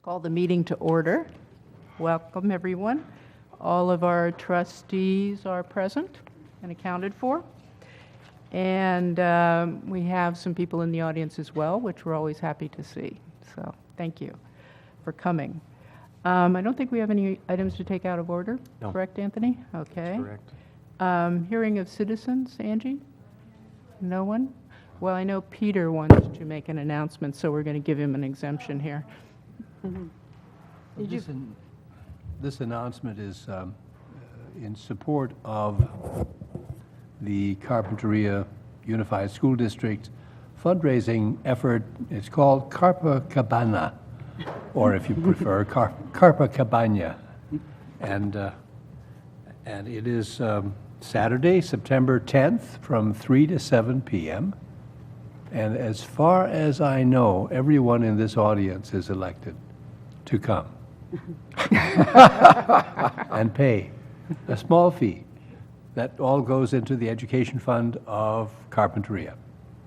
Call the meeting to order. Welcome, everyone. All of our trustees are present and accounted for. And we have some people in the audience as well, which we're always happy to see. So thank you for coming. I don't think we have any items to take out of order. No. Correct, Anthony? Okay. Correct. Hearing of citizens, Angie? No one? Well, I know Peter wants to make an announcement, so we're going to give him an exemption here. This announcement is in support of the Carpinteria Unified School District fundraising effort. It's called Carpa Cabana, or if you prefer, Carpa Cabana. And it is Saturday, September 10th from 3 to 7 p.m. And as far as I know, everyone in this audience is elected to come and pay a small fee. That all goes into the education fund of Carpinteria.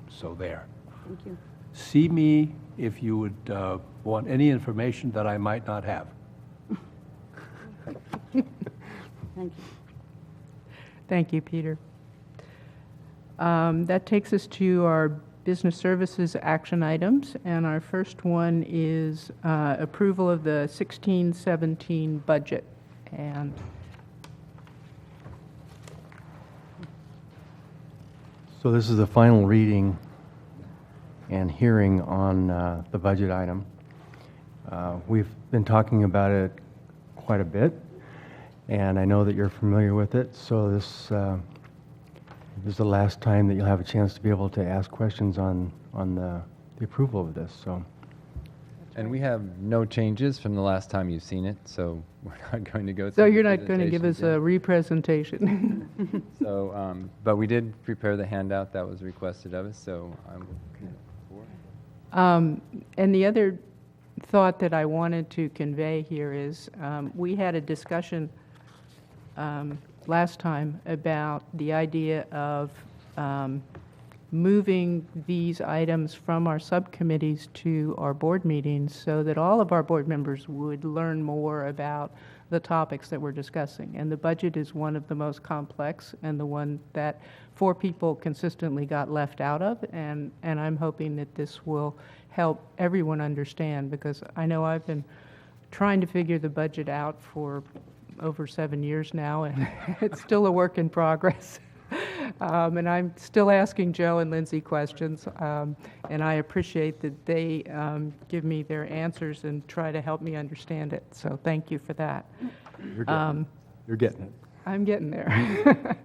So there. Thank you. See me if you would want any information that I might not have. Thank you. Thank you, Peter. That takes us to our business services action items, and our first one is approval of the 16-17 budget. And So this is the final reading and hearing on the budget item. We've been talking about it quite a bit, and I know that you're familiar with it, so this is the last time that you'll have a chance to be able to ask questions on the approval of this. So, And we have no changes from the last time you've seen it, so we're not going to go through so the you're not going to give us presentation a representation. again. So, but we did prepare the handout that was requested of us, so I'm for. And the other thought that I wanted to convey here is we had a discussion last time about the idea of moving these items from our subcommittees to our board meetings so that all of our board members would learn more about the topics that we're discussing. And the budget is one of the most complex and the one that 4 people consistently got left out of. And I'm hoping that this will help everyone understand, because I know I've been trying to figure the budget out for over 7 years now, and it's still a work in progress. And I'm still asking Joe and Lindsay questions, and I appreciate that they give me their answers and try to help me understand it. So thank you for that. you're getting it. I'm getting there.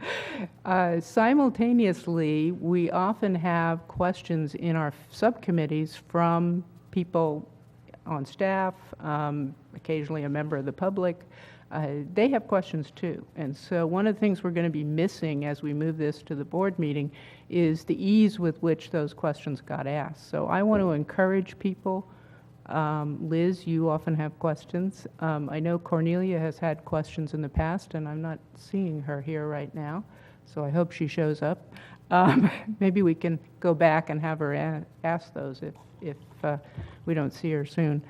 Simultaneously, we often have questions in our subcommittees from people on staff, occasionally a member of the public. They have questions too. And so one of the things we're going to be missing as we move this to the board meeting is the ease with which those questions got asked. So I want to encourage people. Liz, you often have questions. I know Cornelia has had questions in the past, and I'm not seeing her here right now, so I hope she shows up. Maybe we can go back and have her ask those if we don't see her soon.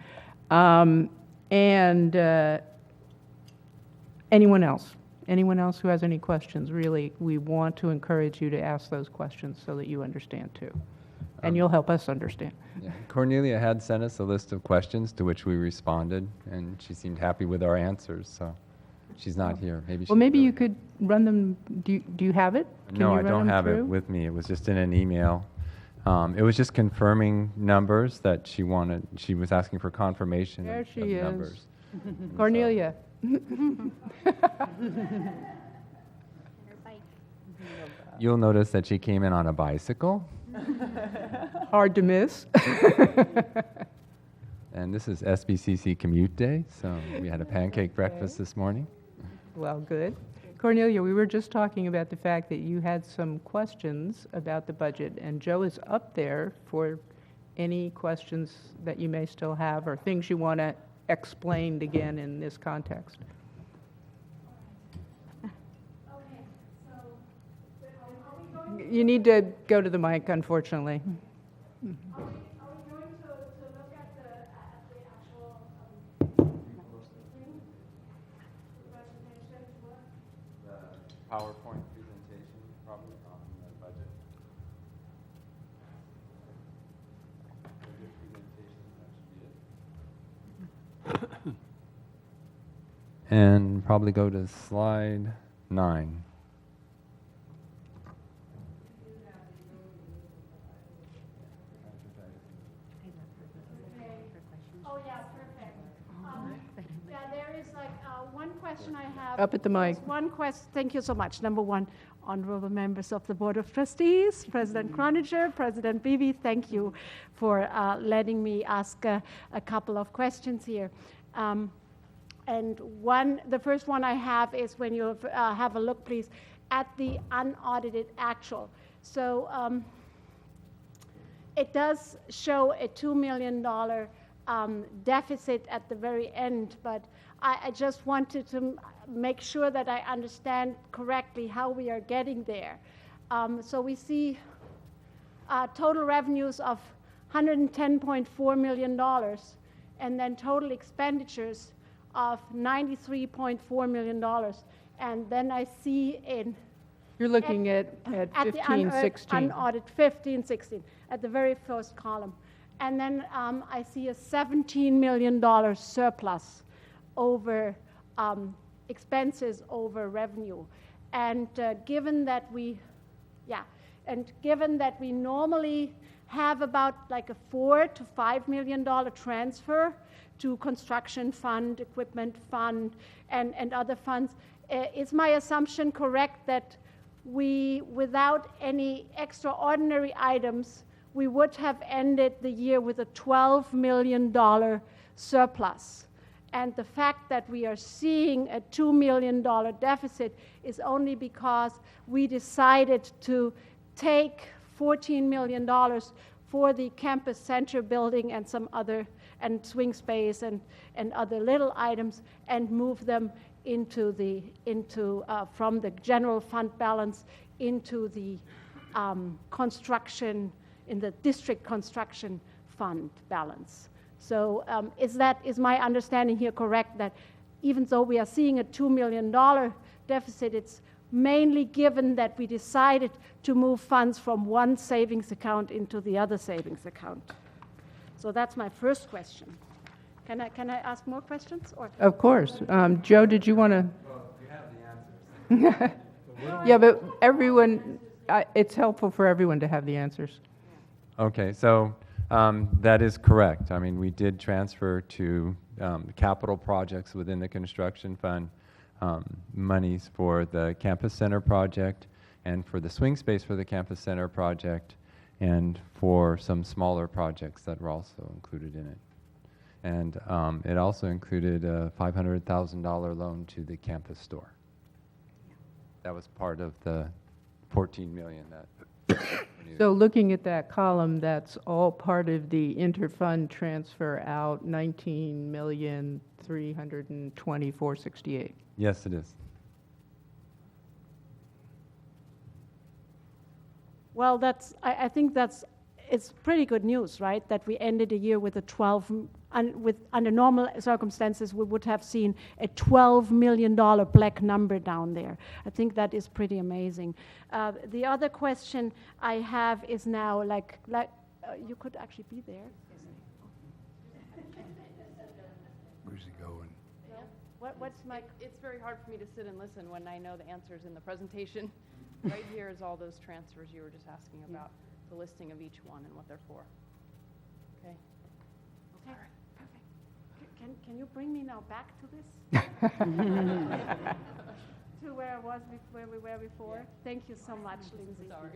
Anyone else? Anyone else who has any questions? Really, we want to encourage you to ask those questions so that you understand too. And you'll help us understand. Yeah. Cornelia had sent us a list of questions to which we responded, and she seemed happy with our answers, so she's not here. Well, maybe you could run them. Do you have it? Can No, you I run don't them have it through? with me. It was just in an email. It was just confirming numbers that she wanted. She was asking for confirmation There of she is. numbers. Cornelia. You'll notice that she came in on a bicycle. Hard to miss. And this is SBCC Commute Day, so we had a pancake breakfast this morning. Well, good. Cornelia, we were just talking about the fact that you had some questions about the budget, and Joe is up there for any questions that you may still have or things you want to explained again in this context. You need to go to the mic, unfortunately. Are we going to look at the actual PowerPoint presentation probably on the budget. Budget presentation, that should be it. And probably go to slide 9. Oh, yeah, perfect. Yeah, there is like one question I have. Up at the mic. One question, thank you so much. Number one, honorable members of the Board of Trustees, President Croninger, President Beebe, thank you for letting me ask a couple of questions here. And the first one I have is when you have a look, please, at the unaudited actual. So it does show a $2 million deficit at the very end, but I just wanted to make sure that I understand correctly how we are getting there. So we see total revenues of $110.4 million, and then total expenditures of $93.4 million. And then I see in You're looking at the 15, 16. unaudited 15, 16, at the very first column. And then I see a $17 million surplus over expenses over revenue. And given that we normally have about like a $4 to $5 million transfer to construction fund, equipment fund, and other funds, is my assumption correct that we, without any extraordinary items, we would have ended the year with a $12 million surplus? And the fact that we are seeing a $2 million deficit is only because we decided to take $14 million for the campus center building and some other, and swing space and other little items, and move them from the general fund balance into the construction, in the district construction fund balance. So is my understanding here correct, that even though we are seeing a $2 million deficit, it's mainly given that we decided to move funds from one savings account into the other savings account? So that's my first question. Can I ask more questions? Or Of course. Joe, did you want to? Well, you have the answers. Yeah, but everyone, it's helpful for everyone to have the answers. Okay, so that is correct. I mean, we did transfer to capital projects within the construction fund monies for the campus center project and for the swing space for the campus center project and for some smaller projects that were also included in it. And it also included a $500,000 loan to the campus store. That was part of the $14 million that. So looking at that column, that's all part of the interfund transfer out, $19,324,068. Yes, it is. well, I think it's pretty good news, right? That we ended the year with a under normal circumstances, we would have seen a $12 million black number down there. I think that is pretty amazing. The other question I have is now, you could actually be there. Where's he going? What's my... It's very hard for me to sit and listen when I know the answers in the presentation. Right here is all those transfers you were just asking about, the listing of each one and what they're for. Okay. Okay, perfect. Can you bring me now back to this? To where I was, where we were before? Thank you so much, Lindsay. Sorry.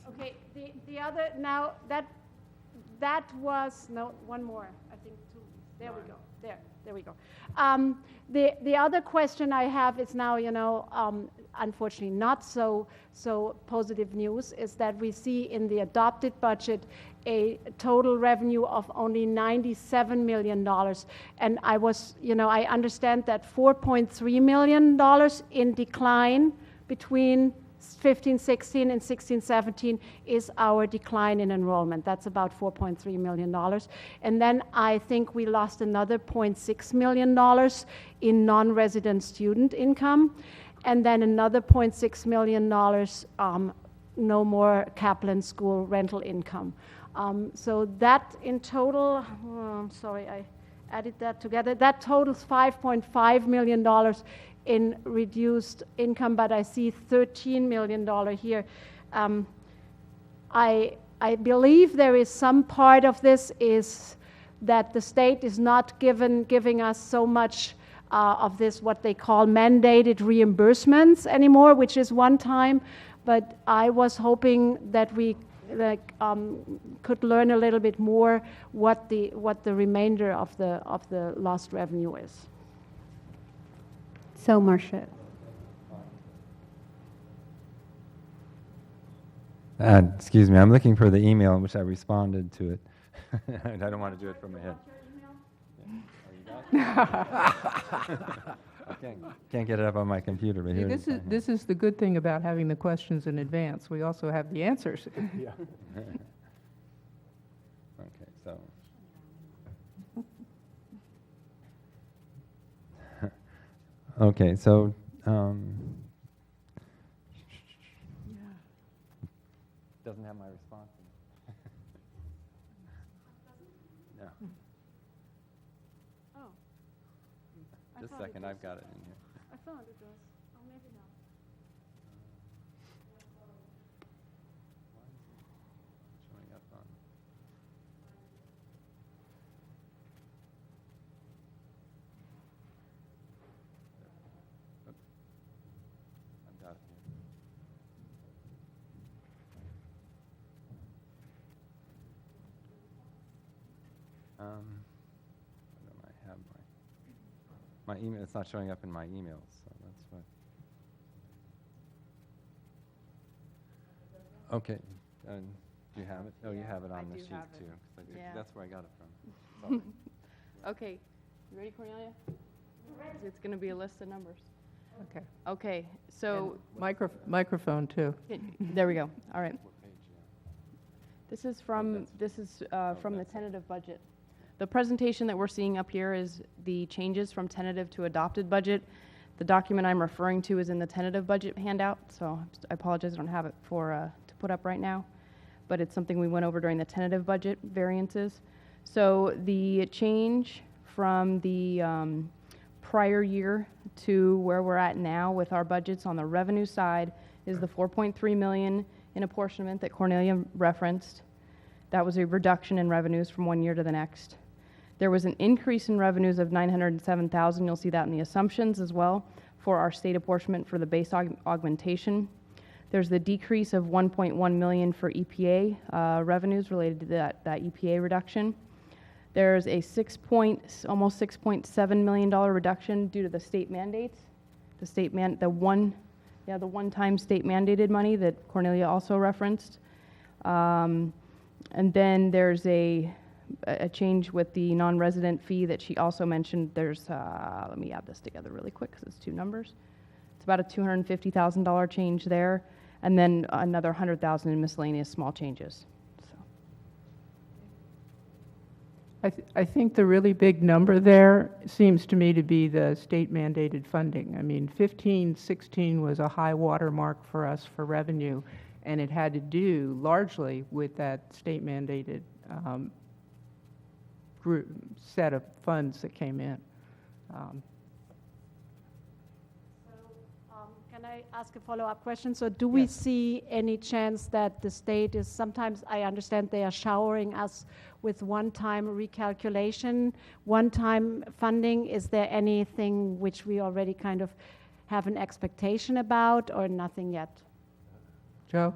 Okay, the other, now, that was, no, one more, I think two. There we go, there we go. The other question I have is now, unfortunately not so positive news, is that we see in the adopted budget a total revenue of only $97 million. And I understand that $4.3 million in decline between 15, 16, and 16, 17 is our decline in enrollment. That's about $4.3 million. And then I think we lost another $0.6 million in non-resident student income, and then another $0.6 million, no more Kaplan School rental income. So that in total, sorry, I added that together. That totals $5.5 million in reduced income, but I see $13 million here. I believe there is some part of this is that the state is not giving us so much of this, what they call mandated reimbursements anymore, which is one time. But I was hoping that we could learn a little bit more what the remainder of the lost revenue is. So, Marcia, Excuse me, I'm looking for the email in which I responded to it. I don't want to do it from my head. I can't get it up on my computer, but here it is. This is the good thing about having the questions in advance. We also have the answers. Okay, so. Okay, so, doesn't have my response. No. Oh. Just a second, I've got it in here. I thought it was. Oh, maybe not. Showing up on. Oops. I've got it here. Where do I have my email? It's not showing up in my emails, so that's what. Okay, do you have it? Oh, you have it on the do sheet have it. too. 'Cause Yeah. That's where I got it from. Sorry. Okay, you ready, Cornelia? It's going to be a list of numbers. Okay. Okay, so, Microphone, too. there we go, all right. What page, yeah. This is from the tentative budget. The presentation that we're seeing up here is the changes from tentative to adopted budget. The document I'm referring to is in the tentative budget handout, so I apologize I don't have it to put up right now, but it's something we went over during the tentative budget variances. So the change from the prior year to where we're at now with our budgets on the revenue side is the 4.3 million in apportionment that Cornelia referenced. That was a reduction in revenues from one year to the next. There was an increase in revenues of 907,000. You'll see that in the assumptions as well for our state apportionment for the base augmentation. There's the decrease of 1.1 million for EPA revenues related to that EPA reduction. There's a almost $6.7 million reduction due to the state mandates. The one-time state mandated money that Cornelia also referenced. And then there's a change with the non-resident fee that she also mentioned. There's, let me add this together really quick because it's two numbers. It's about a $250,000 change there, and then another 100,000 in miscellaneous small changes. I think the really big number there seems to me to be the state mandated funding. I mean, 15, 16 was a high water mark for us for revenue, and it had to do largely with that state mandated group set of funds that came in. Can I ask a follow-up question? So do we see any chance that the state is, sometimes I understand they are showering us with one-time recalculation, one-time funding. Is there anything which we already kind of have an expectation about, or nothing yet? Joe?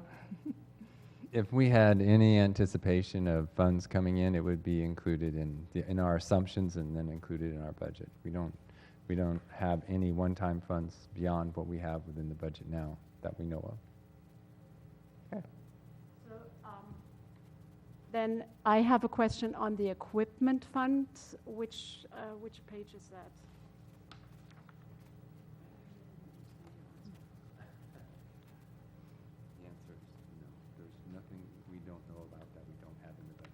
If we had any anticipation of funds coming in, it would be included in our assumptions and then included in our budget. We don't have any one-time funds beyond what we have within the budget now that we know of. Okay. So, then I have a question on the equipment fund. Which page is that?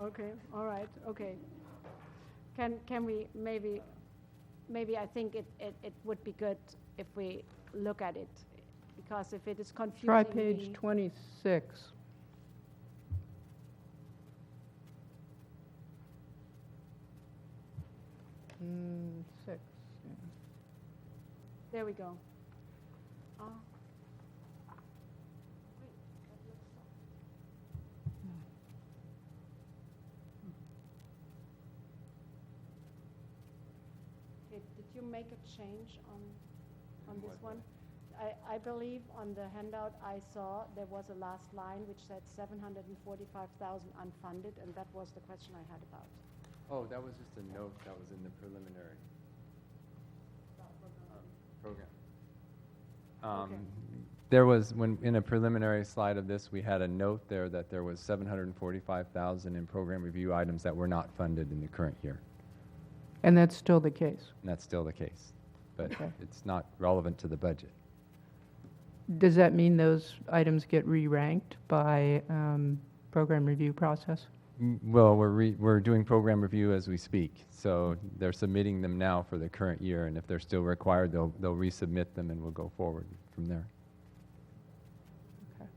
Okay, all right, okay. Can we maybe I think it would be good if we look at it, because if it is confusing Try me- page 26. Six, yeah. There we go. Ah. Okay, did you make a change on this one? I believe on the handout I saw, there was a last line which said 745,000 unfunded, and that was the question I had about. Oh, that was just a note that was in the preliminary program. Okay. There was, when, in a preliminary slide of this, we had a note there that there was 745,000 in program review items that were not funded in the current year. And that's still the case. And that's still the case. But Okay. it's not relevant to the budget. Does that mean those items get re-ranked by program review process? Well, we're doing program review as we speak, so they're submitting them now for the current year, and if they're still required, they'll resubmit them, and we'll go forward from there. Okay.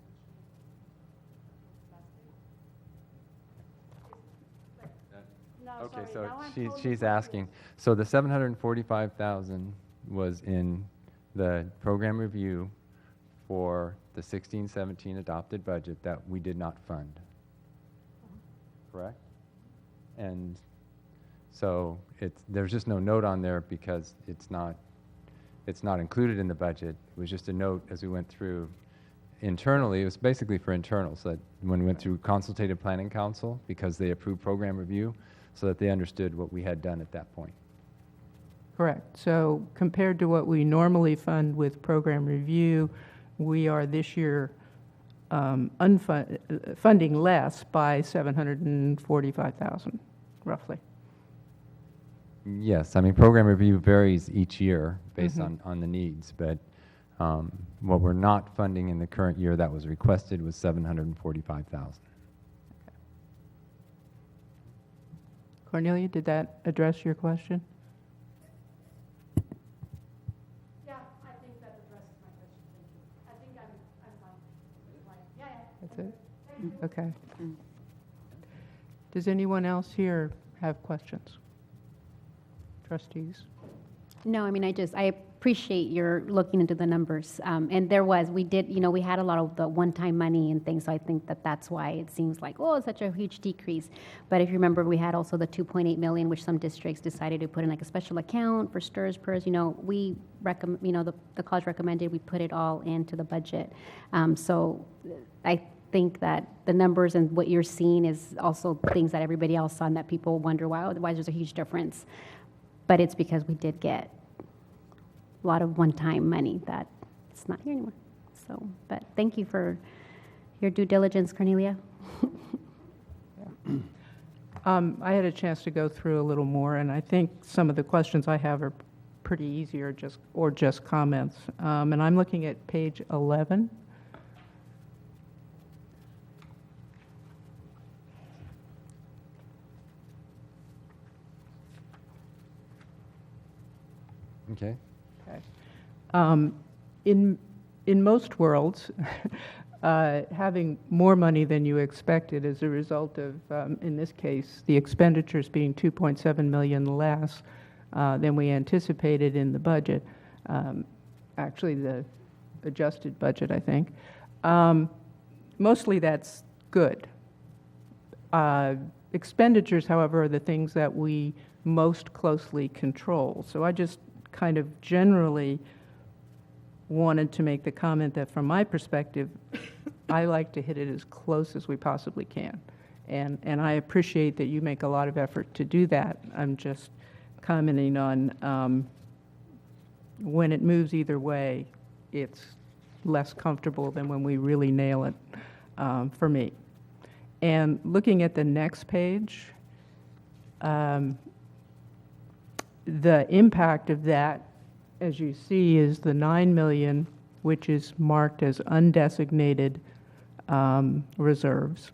No, Okay, sorry, so now I'm she's totally she's asking, so the 745,000 was in the program review for the 16-17 adopted budget that we did not fund. Correct? And so there's just no note on there because it's not included in the budget. It was just a note as we went through internally. It was basically for internal, so that when we went through Consultative Planning Council, because they approved program review, so that they understood what we had done at that point. Correct. So compared to what we normally fund with program review, we are this year funding less by 745,000, roughly. Yes, I mean, program review varies each year based on the needs, but what we're not funding in the current year that was requested was 745,000. Cornelia, did that address your question? Yeah, I think that addresses my question, thank you. I think I'm fine. Yeah, That's it? Okay. Does anyone else here have questions? Trustees? No, I mean, I appreciate your looking into the numbers. And we had a lot of the one-time money and things, so I think that's why it seems like, oh, it's such a huge decrease. But if you remember, we had also the 2.8 million, which some districts decided to put in like a special account for STRS, PERS. We recommend, the college recommended we put it all into the budget. So I think that the numbers and what you're seeing is also things that everybody else saw and that people wonder why there's a huge difference. But it's because we did get a lot of one-time money that it's not here anymore. So, but thank you for your due diligence, Cornelia. I had a chance to go through a little more, and I think some of the questions I have are pretty easy or just comments. And I'm looking at page 11. Okay. Okay. In most worlds, having more money than you expected as a result of, in this case, the expenditures being 2.7 million less than we anticipated in the budget, actually the adjusted budget, I think. Mostly that's good. Expenditures, however, are the things that we most closely control. So I just kind of generally wanted to make the comment that from my perspective, I like to hit it as close as we possibly can. And I appreciate that you make a lot of effort to do that. I'm just commenting on when it moves either way, it's less comfortable than when we really nail it for me. And looking at the next page, the impact of that, as you see, is the 9 million, which is marked as undesignated reserves.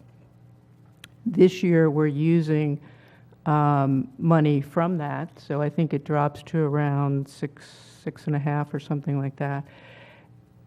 This year, we're using money from that, so I think it drops to around 6.5 or something like that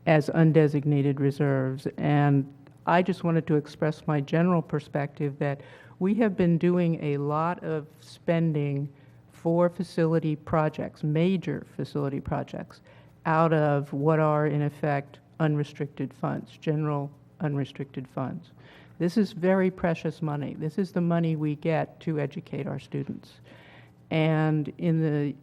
as undesignated reserves. And I just wanted to express my general perspective that we have been doing a lot of spending for facility projects, major facility projects, out of what are in effect unrestricted funds, general unrestricted funds. This is very precious money. This is the money we get to educate our students. And in the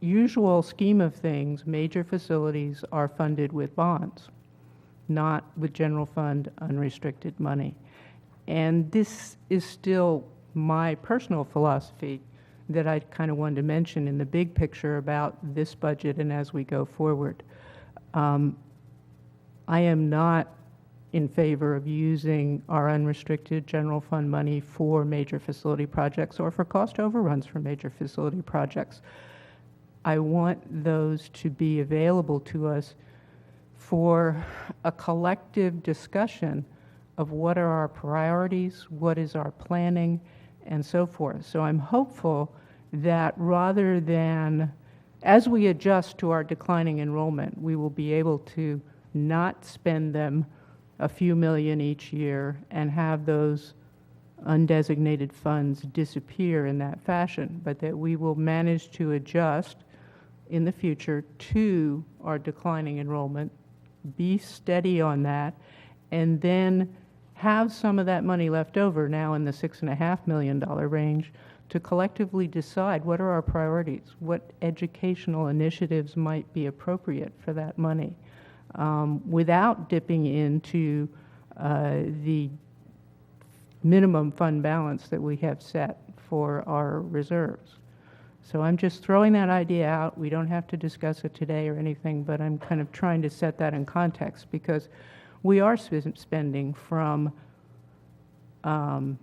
usual scheme of things, major facilities are funded with bonds, not with general fund unrestricted money. And this is still my personal philosophy that I kind of wanted to mention in the big picture about this budget and as we go forward. I am not in favor of using our unrestricted general fund money for major facility projects or for cost overruns for major facility projects. I want those to be available to us for a collective discussion of what are our priorities, what is our planning, and so forth. So I'm hopeful that rather than, as we adjust to our declining enrollment, we will be able to not spend them a few million each year and have those undesignated funds disappear in that fashion, but that we will manage to adjust in the future to our declining enrollment, be steady on that, and then have some of that money left over now in the $6.5 million range to collectively decide what are our priorities, what educational initiatives might be appropriate for that money, without dipping into the minimum fund balance that we have set for our reserves. So I'm just throwing that idea out. We don't have to discuss it today or anything, but I'm kind of trying to set that in context because we are spending from our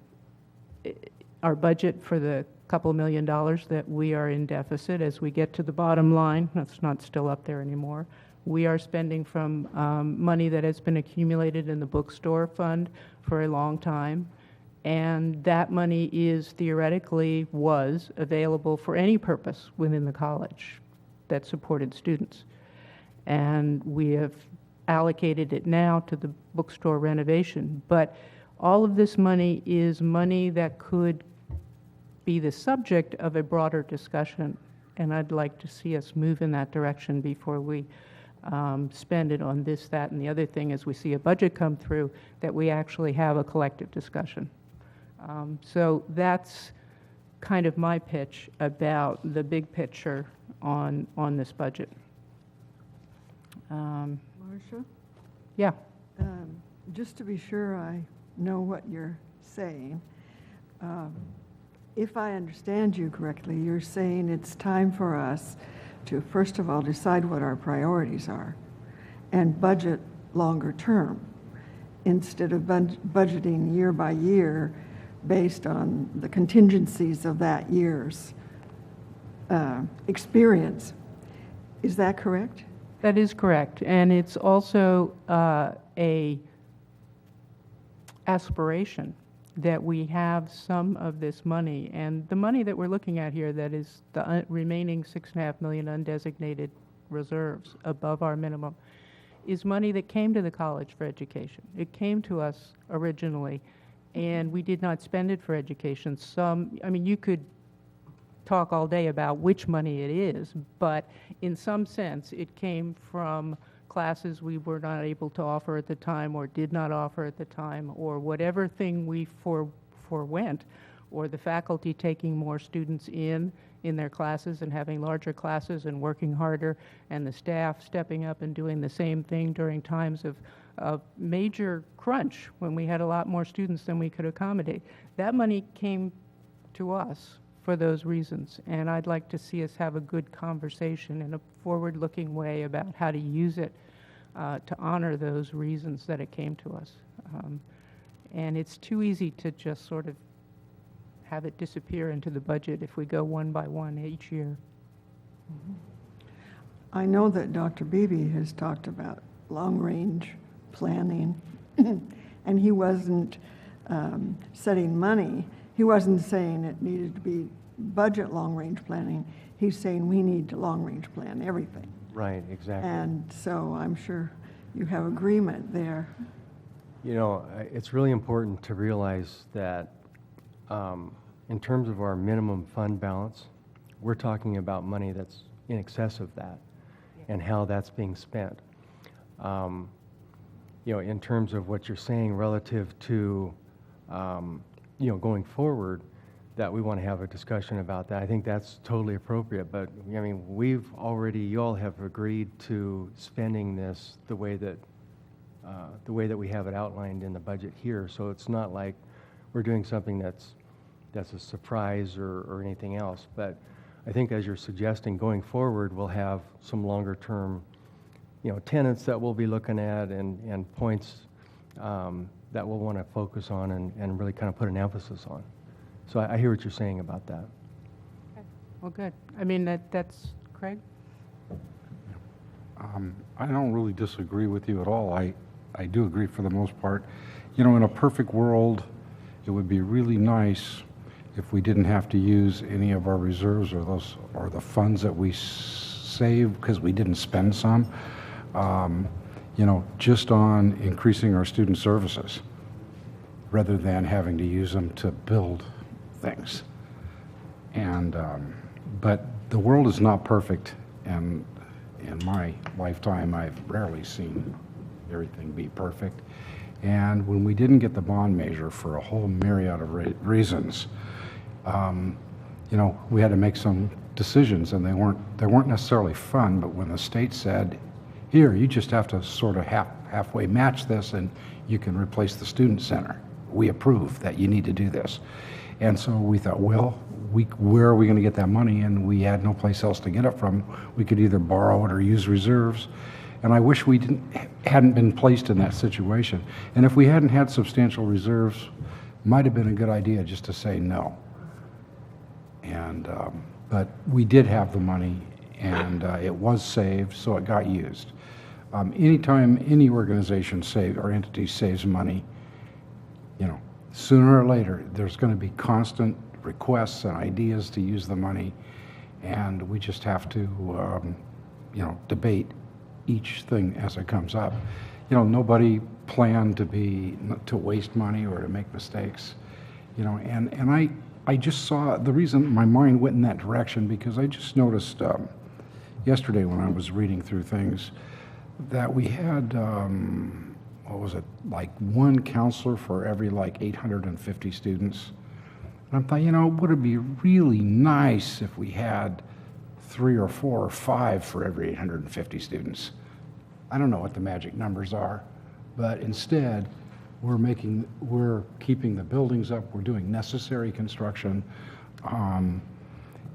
budget for the couple $1 million that we are in deficit. As we get to the bottom line, that's not still up there anymore. We are spending from money that has been accumulated in the bookstore fund for a long time. And that money was available for any purpose within the college that supported students. And we have allocated it now to the bookstore renovation. But all of this money is money that could be the subject of a broader discussion. And I'd like to see us move in that direction before we spend it on this, that, and the other thing as we see a budget come through, that we actually have a collective discussion. So that's kind of my pitch about the big picture on this budget. Marcia, Yeah, just to be sure I know what you're saying, if I understand you correctly, you're saying it's time for us to, first of all, decide what our priorities are and budget longer term instead of budgeting year by year based on the contingencies of that year's experience. Is that correct? that is correct. And it's also a aspiration that we have some of this money. And the money that we're looking at here, that is the remaining $6.5 million undesignated reserves above our minimum, is money that came to the College for Education. It came to us originally, and we did not spend it for education. I mean, you could talk all day about which money it is, but in some sense, it came from classes we were not able to offer at the time or did not offer at the time, or whatever thing we forwent, or the faculty taking more students in their classes and having larger classes and working harder, and the staff stepping up and doing the same thing during times of major crunch when we had a lot more students than we could accommodate. That money came to us for those reasons, and I'd like to see us have a good conversation in a forward-looking way about how to use it to honor those reasons that it came to us. And it's too easy to just sort of have it disappear into the budget if we go one by one each year. I know that Dr. Beebe has talked about long-range planning, and he wasn't setting money, he wasn't saying it needed to be budget long-range planning. He's saying we need to long-range plan everything. Right, exactly. And so I'm sure you have agreement there. You know, it's really important to realize that in terms of our minimum fund balance, we're talking about money that's in excess of that and how that's being spent. You know, in terms of what you're saying relative to, you know, going forward, that we want to have a discussion about that. I think that's totally appropriate, but I mean, you all have agreed to spending this the way that we have it outlined in the budget here. So it's not like we're doing something that's a surprise or anything else. But I think as you're suggesting, going forward, we'll have some longer term, you know, tenets that we'll be looking at and points that we'll want to focus on and really kind of put an emphasis on. So I hear what you're saying about that. Well, good. I mean, that's, Craig? I don't really disagree with you at all. I do agree for the most part. You know, in a perfect world, it would be really nice if we didn't have to use any of our reserves or the funds that we save because we didn't spend some, you know, just on increasing our student services rather than having to use them to build things. And but the world is not perfect, and in my lifetime I've rarely seen everything be perfect. And when we didn't get the bond measure for a whole myriad of reasons, you know, we had to make some decisions, and they weren't necessarily fun. But when the state said, "Here, you just have to sort of halfway match this, and you can replace the student center. We approve that you need to do this." And so we thought, well, where are we going to get that money? And we had no place else to get it from. We could either borrow it or use reserves. And I wish we hadn't been placed in that situation. And if we hadn't had substantial reserves, might have been a good idea just to say no. And but we did have the money, and it was saved, so it got used. Anytime any organization or entity saves money, you know, sooner or later, there's going to be constant requests and ideas to use the money, and we just have to, you know, debate each thing as it comes up. You know, nobody planned to waste money or to make mistakes, you know, and I just saw the reason my mind went in that direction because I just noticed yesterday when I was reading through things that we had, what was it, like one counselor for every like 850 students. And I thought, you know, would it be really nice if we had 3 or 4 or 5 for every 850 students? I don't know what the magic numbers are, but instead we're keeping the buildings up, we're doing necessary construction,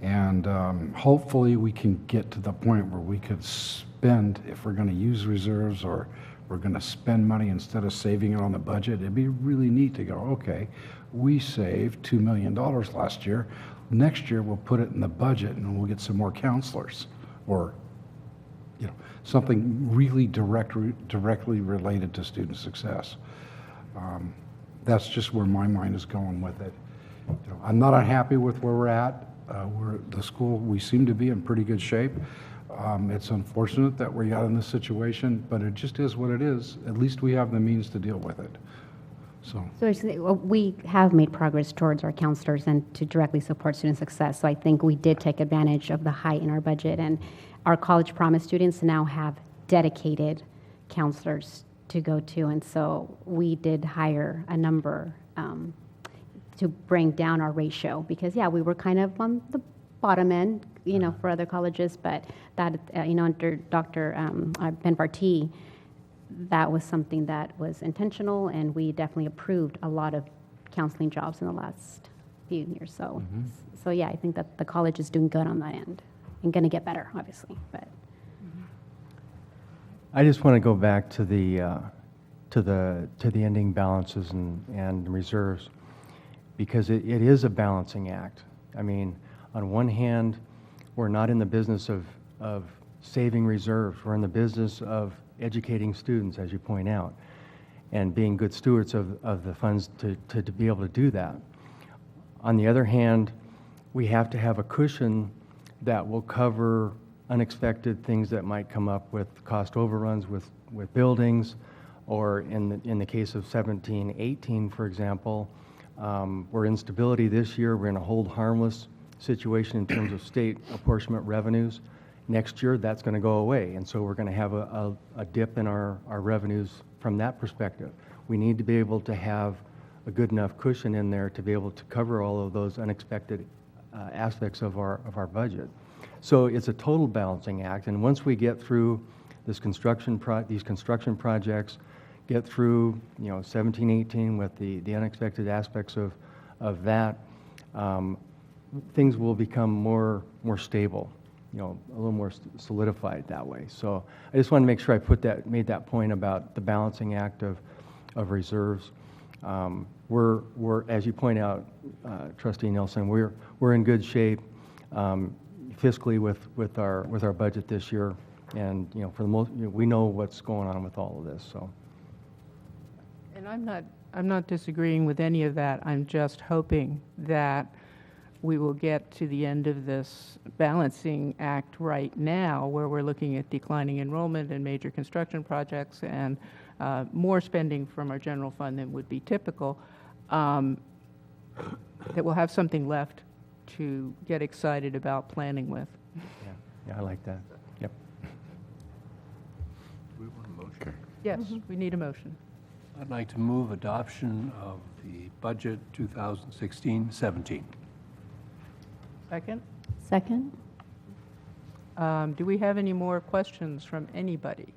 and hopefully we can get to the point where we could spend, if we're going to use reserves or we're going to spend money instead of saving it on the budget. It'd be really neat to go, okay, we saved $2 million last year. Next year we'll put it in the budget and we'll get some more counselors, or you know, something really directly related to student success. That's just where my mind is going with it. You know, I'm not unhappy with where we're at. The school, we seem to be in pretty good shape. It's unfortunate that we got in this situation, but it just is what it is. At least we have the means to deal with it. So we have made progress towards our counselors and to directly support student success. So I think we did take advantage of the height in our budget, and our College Promise students now have dedicated counselors to go to, and so we did hire a number to bring down our ratio because, yeah, we were kind of on the bottom end, you know, for other colleges, but that, you know, under Dr. Benvartee, that was something that was intentional, and we definitely approved a lot of counseling jobs in the last few years. So, so yeah, I think that the college is doing good on that end and going to get better, obviously. But I just want to go back to the ending balances and reserves, because it is a balancing act. I mean, on one hand, we're not in the business of saving reserves. We're in the business of educating students, as you point out. and being good stewards of the funds to be able to do that. On the other hand, we have to have a cushion that will cover unexpected things that might come up with cost overruns with buildings, or in the case of 17-18, for example, we're in stability this year. We're in a hold harmless situation in terms of state apportionment revenues. Next year, that's going to go away, and so we're going to have a dip in our revenues from that perspective. We need to be able to have a good enough cushion in there to be able to cover all of those unexpected aspects of our budget. So it's a total balancing act, and once we get through these construction projects, get through 17-18 with the unexpected aspects of that, things will become more stable, a little more solidified that way. So I just want to make sure I made that point about the balancing act of reserves. We're as you point out, Trustee Nelson, we're in good shape fiscally with our budget this year, and for the most, we know what's going on with all of this. So. And I'm not disagreeing with any of that. I'm just hoping that we will get to the end of this balancing act right now, where we're looking at declining enrollment and major construction projects and more spending from our general fund than would be typical, that we'll have something left to get excited about planning with. Yeah, I like that. Yep. Do we want a motion? Yes, we need a motion. I'd like to move adoption of the budget 2016-17. Second? Second? Do we have any more questions from anybody?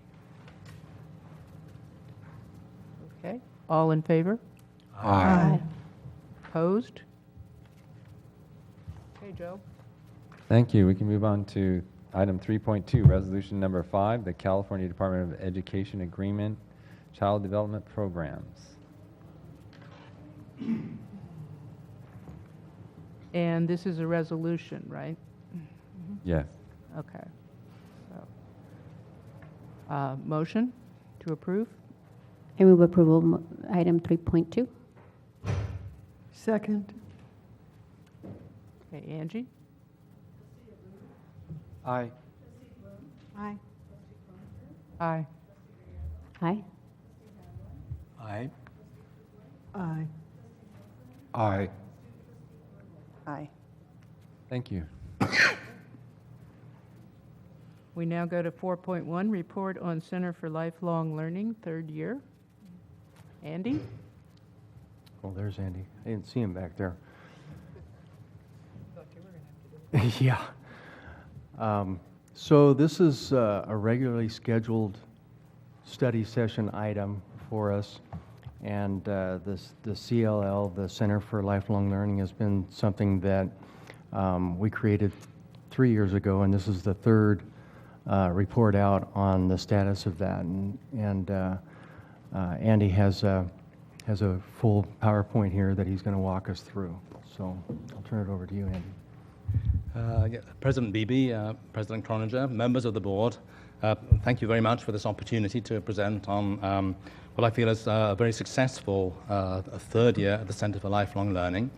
Okay, all in favor? Aye. Opposed? Okay, Joe? Thank you. We can move on to item 3.2, resolution number 5, the California Department of Education Agreement, Child Development Programs. And this is a resolution, right? Yes. Okay. So, motion to approve? I move approval, item 3.2. Second. Okay, Angie? Aye. Aye. Aye. Aye. Aye. Aye. Aye. Aye. Thank you. We now go to 4.1, report on Center for Lifelong Learning, third year. Andy? Oh, there's Andy. I didn't see him back there. Yeah. So this is a regularly scheduled study session item for us, and the CLL, the Center for Lifelong Learning, has been something that we created 3 years ago, and this is the third report out on the status of that. And Andy has a full PowerPoint here that he's going to walk us through. So I'll turn it over to you, Andy. President Beebe, President Croninger, members of the board, thank you very much for this opportunity to present on what I feel is a very successful third year at the Center for Lifelong Learning.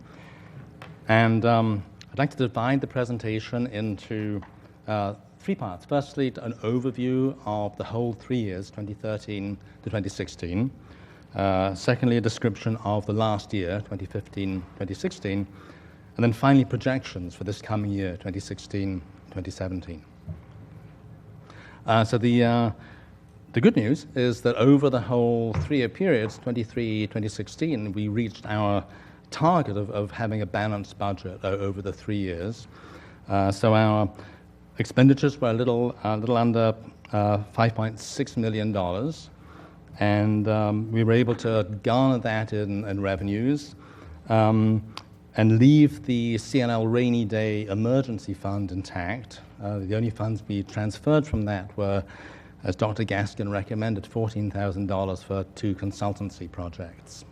And I'd like to divide the presentation into 3 parts. Firstly, an overview of the whole 3 years, 2013 to 2016. Secondly, a description of the last year, 2015-2016. And then finally, projections for this coming year, 2016-2017. So the good news is that over the whole 3-year period, 23-2016, we reached our target of having a balanced budget over the 3 years. So our expenditures were a little under $5.6 million, and we were able to garner that in revenues. And leave the CLL Rainy Day Emergency Fund intact. The only funds we transferred from that were, as Dr. Gaskin recommended, $14,000 for 2 consultancy projects.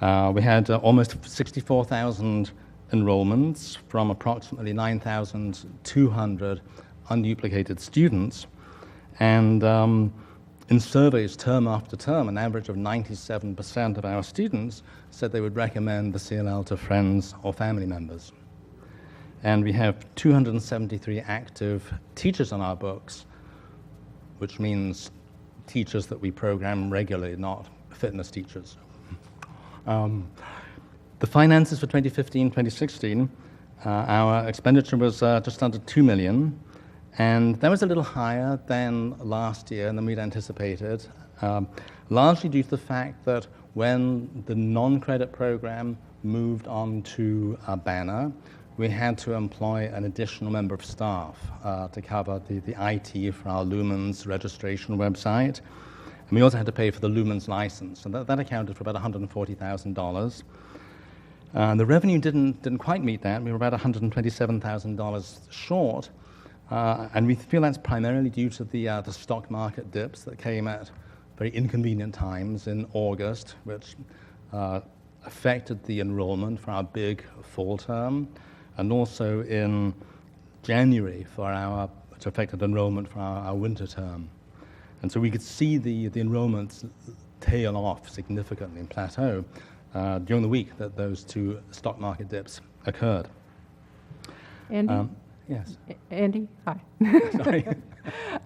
We had almost 64,000 enrollments from approximately 9,200 unduplicated students. And In surveys term after term, an average of 97% of our students said they would recommend the CLL to friends or family members. And we have 273 active teachers on our books, which means teachers that we program regularly, not fitness teachers. The finances for 2015-2016, our expenditure was just under $2 million, and that was a little higher than last year and than we'd anticipated, largely due to the fact that when the non-credit program moved on to Banner, we had to employ an additional member of staff to cover the IT for our Lumens registration website. And we also had to pay for the Lumens license, and that accounted for about $140,000. The revenue didn't quite meet that. We were about $127,000 short, and we feel that's primarily due to the stock market dips that came at very inconvenient times in August, which affected the enrollment for our big fall term, and also in January which affected enrollment for our winter term. And so we could see the enrollments tail off significantly and plateau during the week that those two stock market dips occurred. Andy? Yes. Andy, hi. Sorry.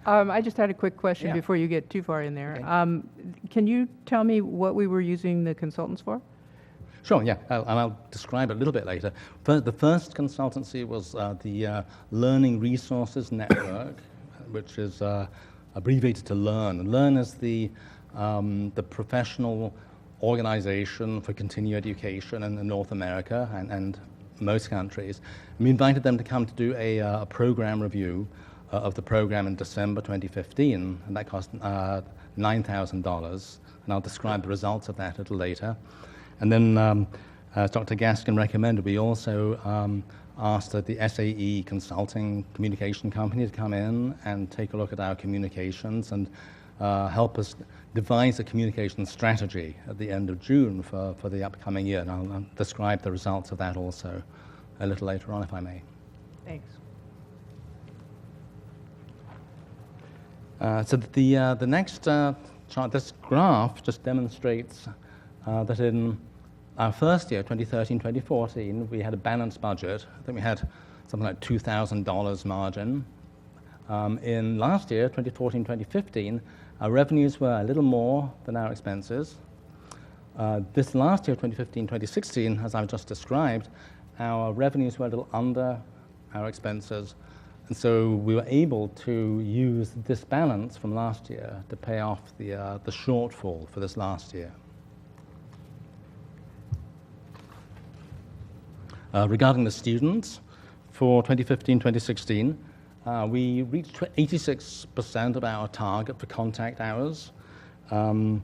I just had a quick question Yeah. before you get too far in there. Okay. Can you tell me what we were using the consultants for? Sure, yeah, and I'll describe it a little bit later. The first consultancy was the Learning Resources Network, which is abbreviated to LEARN. And LEARN is the professional organization for continuing education in North America and most countries. And we invited them to come to do a program review of the program in December 2015, and that cost $9,000. And I'll describe the results of that a little later. And then, as Dr. Gaskin recommended, we also asked the SAE Consulting Communication Company to come in and take a look at our communications and help us devise a communication strategy at the end of June for the upcoming year. And I'll describe the results of that also a little later on, if I may. Thanks. So the next chart, this graph just demonstrates that in our first year, 2013-2014, we had a balanced budget. I think we had something like $2,000 margin. In last year, 2014-2015, our revenues were a little more than our expenses. This last year, 2015-2016, as I've just described, our revenues were a little under our expenses. And so we were able to use this balance from last year to pay off the shortfall for this last year. Regarding the students, for 2015-2016, we reached 86% of our target for contact hours, and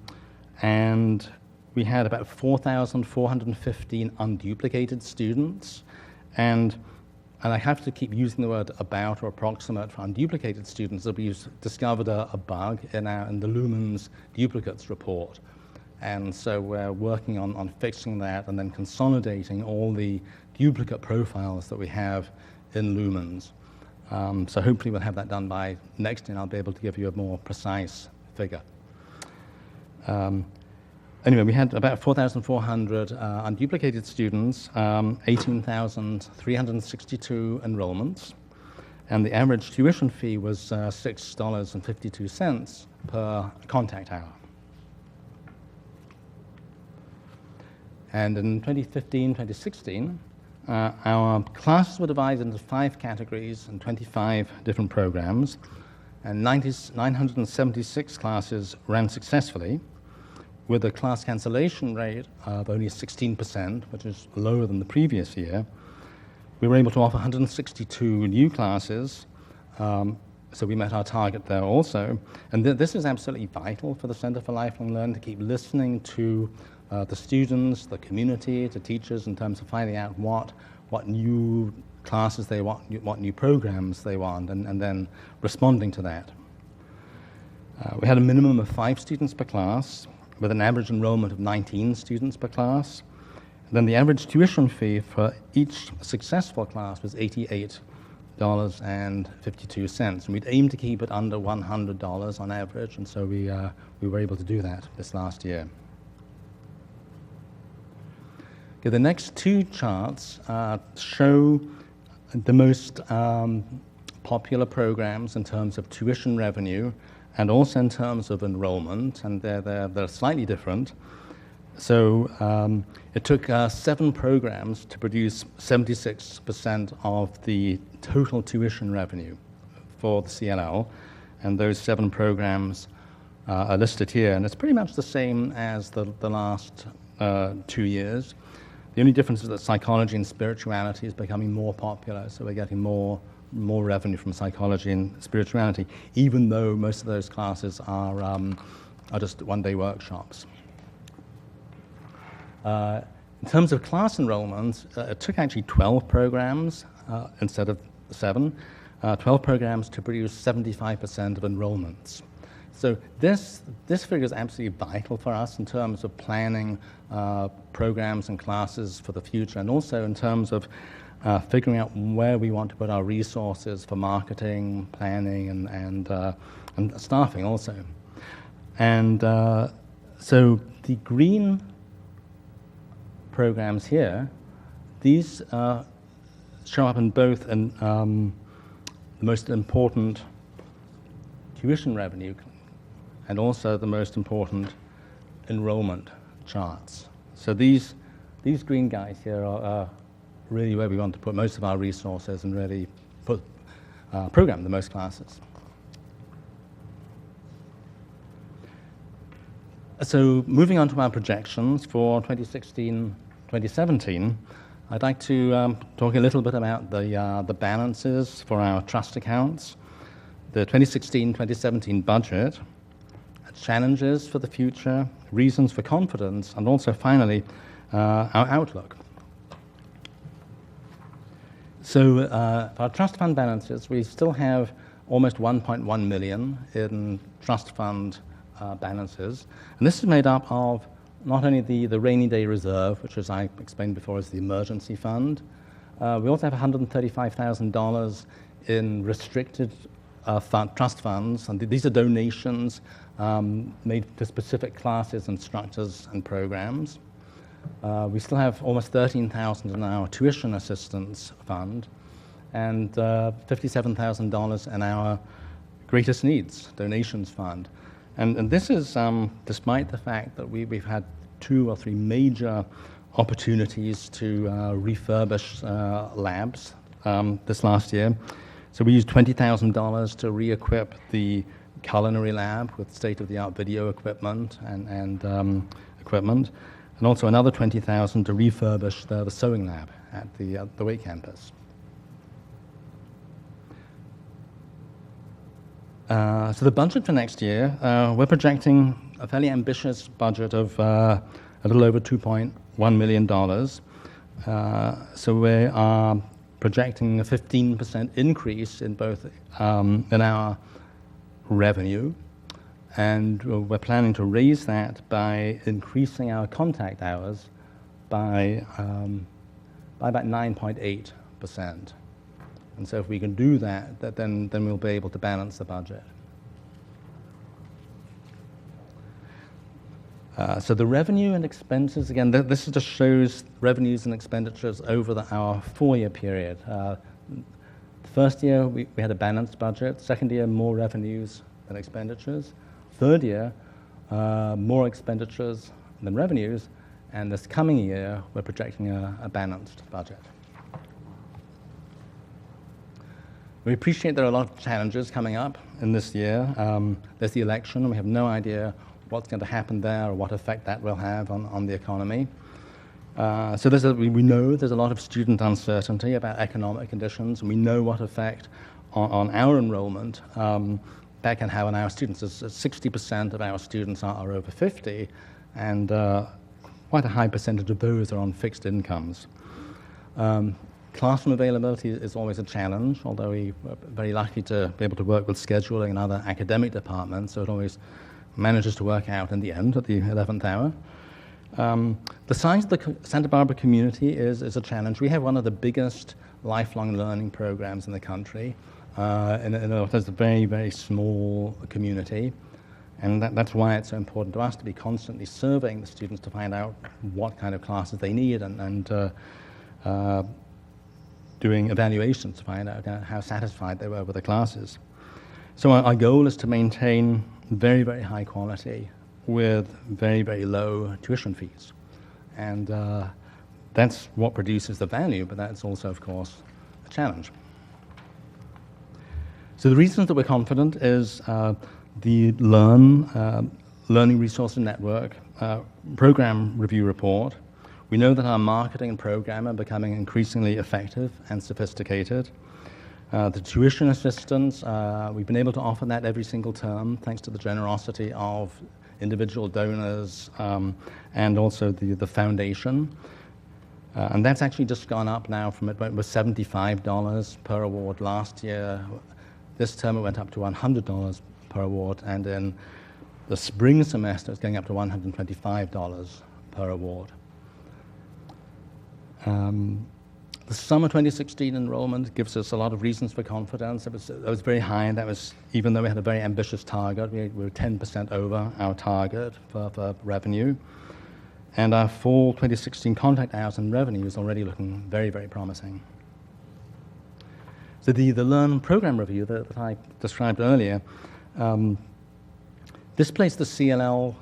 we had about 4,415 unduplicated students, and I have to keep using the word about or approximate for unduplicated students, that we've discovered a bug in the Lumens duplicates report. And so we're working on fixing that and then consolidating all the duplicate profiles that we have in Lumens. So hopefully we'll have that done by next year, and I'll be able to give you a more precise figure. Anyway, we had about 4,400 unduplicated students, 18,362 enrollments, and the average tuition fee was $6.52 per contact hour. And in 2015-2016, our classes were divided into 5 categories and 25 different programs, and 976 classes ran successfully, with a class cancellation rate of only 16%, which is lower than the previous year. We were able to offer 162 new classes, so we met our target there also. And this is absolutely vital for the Center for Lifelong Learning, to keep listening to the students, the community, to teachers, in terms of finding out what new classes they want, what new programs they want, and then responding to that. We had a minimum of 5 students per class, with an average enrollment of 19 students per class. And then the average tuition fee for each successful class was $88 $1,058.52. And we'd aim to keep it under $100 on average, and so we were able to do that this last year. Okay, the next two charts show the most popular programs in terms of tuition revenue and also in terms of enrollment, and they're slightly different. So it took 7 programs to produce 76% of the total tuition revenue for the CNL, and those 7 programs are listed here, and it's pretty much the same as the last 2 years. The only difference is that psychology and spirituality is becoming more popular, so we're getting more revenue from psychology and spirituality, even though most of those classes are just one-day workshops. In terms of class enrollments, it took actually 12 programs instead of 7, 12 programs to produce 75% of enrollments. So this figure is absolutely vital for us in terms of planning programs and classes for the future, and also in terms of figuring out where we want to put our resources for marketing, planning, and staffing also. And so the green programs here, these show up in both in the most important tuition revenue and also the most important enrollment charts. So these green guys here are really where we want to put most of our resources and really program the most classes. So moving on to our projections for 2016-2017, I'd like to talk a little bit about the balances for our trust accounts, the 2016-2017 budget, challenges for the future, reasons for confidence, and also finally our outlook. So for our trust fund balances, we still have almost 1.1 million in trust fund balances, and this is made up of not only the rainy day reserve, which, as I explained before, is the emergency fund. We also have $135,000 in restricted trust funds, and these are donations made to specific classes, instructors, and programs. We still have almost $13,000 in our tuition assistance fund, and $57,000 in our greatest needs donations fund. And this is despite the fact that we've had 2 or 3 major opportunities to refurbish labs this last year. So we used $20,000 to re-equip the culinary lab with state-of-the-art video equipment and equipment, and also another $20,000 to refurbish the sewing lab at the Wake campus. So the budget for next year, we're projecting a fairly ambitious budget of a little over $2.1 million. So we are projecting a 15% increase in both in our revenue, and we're planning to raise that by increasing our contact hours by about 9.8%. And so if we can do that, then we'll be able to balance the budget. So the revenue and expenses, again, this just shows revenues and expenditures over our 4-year period. The first year, we had a balanced budget. Second year, more revenues than expenditures. Third year, more expenditures than revenues. And this coming year, we're projecting a balanced budget. We appreciate there are a lot of challenges coming up in this year. There's the election, and we have no idea what's going to happen there or what effect that will have on the economy. So we know there's a lot of student uncertainty about economic conditions, and we know what effect on our enrollment that can have on our students. 60% of our students are over 50, and quite a high percentage of those are on fixed incomes. Classroom availability is always a challenge, although we're very lucky to be able to work with scheduling and other academic departments, so it always manages to work out in the end at the 11th hour. The size of the Santa Barbara community is a challenge. We have one of the biggest lifelong learning programs in the country. There's a very, very small community. And that's why it's so important to us to be constantly surveying the students to find out what kind of classes they need and doing evaluations to find out how satisfied they were with the classes. So our goal is to maintain very, very high quality with very, very low tuition fees. And that's what produces the value, but that's also, of course, a challenge. So the reasons that we're confident is the Learning Resource Network program review report. We know that our marketing and program are becoming increasingly effective and sophisticated. The tuition assistance, we've been able to offer that every single term thanks to the generosity of individual donors and also the foundation. And that's actually just gone up now from it was $75 per award last year. This term it went up to $100 per award, and in the spring semester it's going up to $125 per award. The summer 2016 enrollment gives us a lot of reasons for confidence. It was very high, and that was even though we had a very ambitious target. We were 10% over our target for revenue. And our fall 2016 contact hours and revenue is already looking very, very promising. So the Learn program review that I described earlier, this placed the CLL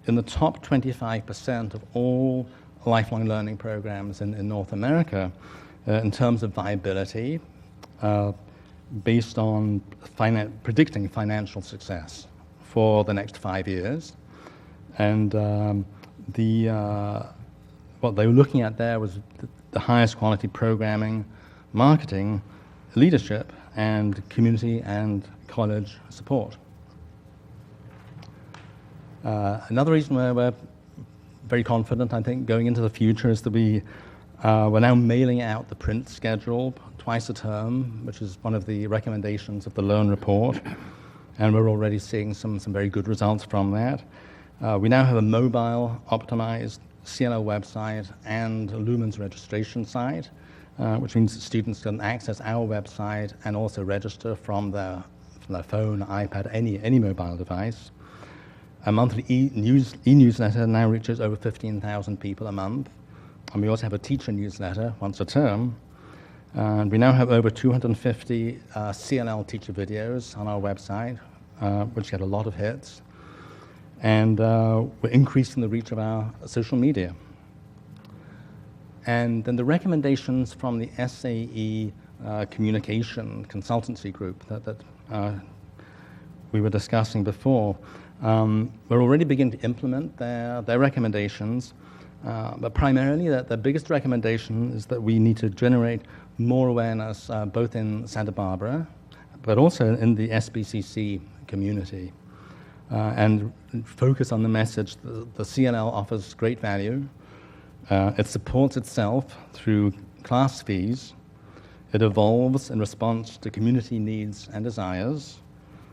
in the top 25% of all lifelong learning programs in North America in terms of viability, based on predicting financial success for the next 5 years. And what they were looking at there was the highest quality programming, marketing, leadership, and community and college support. Another reason we're very confident, I think, going into the future is that we're now mailing out the print schedule twice a term, which is one of the recommendations of the Learn report, and we're already seeing some very good results from that. We now have a mobile optimized CLL website and a Lumens registration site, which means that students can access our website and also register from their phone, iPad, any mobile device. A monthly e-newsletter now reaches over 15,000 people a month. And we also have a teacher newsletter once a term. And we now have over 250 CLL teacher videos on our website, which get a lot of hits. And we're increasing the reach of our social media. And then the recommendations from the SAE communication consultancy group that we were discussing before, we're already beginning to implement their recommendations, but primarily the biggest recommendation is that we need to generate more awareness both in Santa Barbara, but also in the SBCC community, and focus on the message that the CLL offers great value. It supports itself through class fees. It evolves in response to community needs and desires,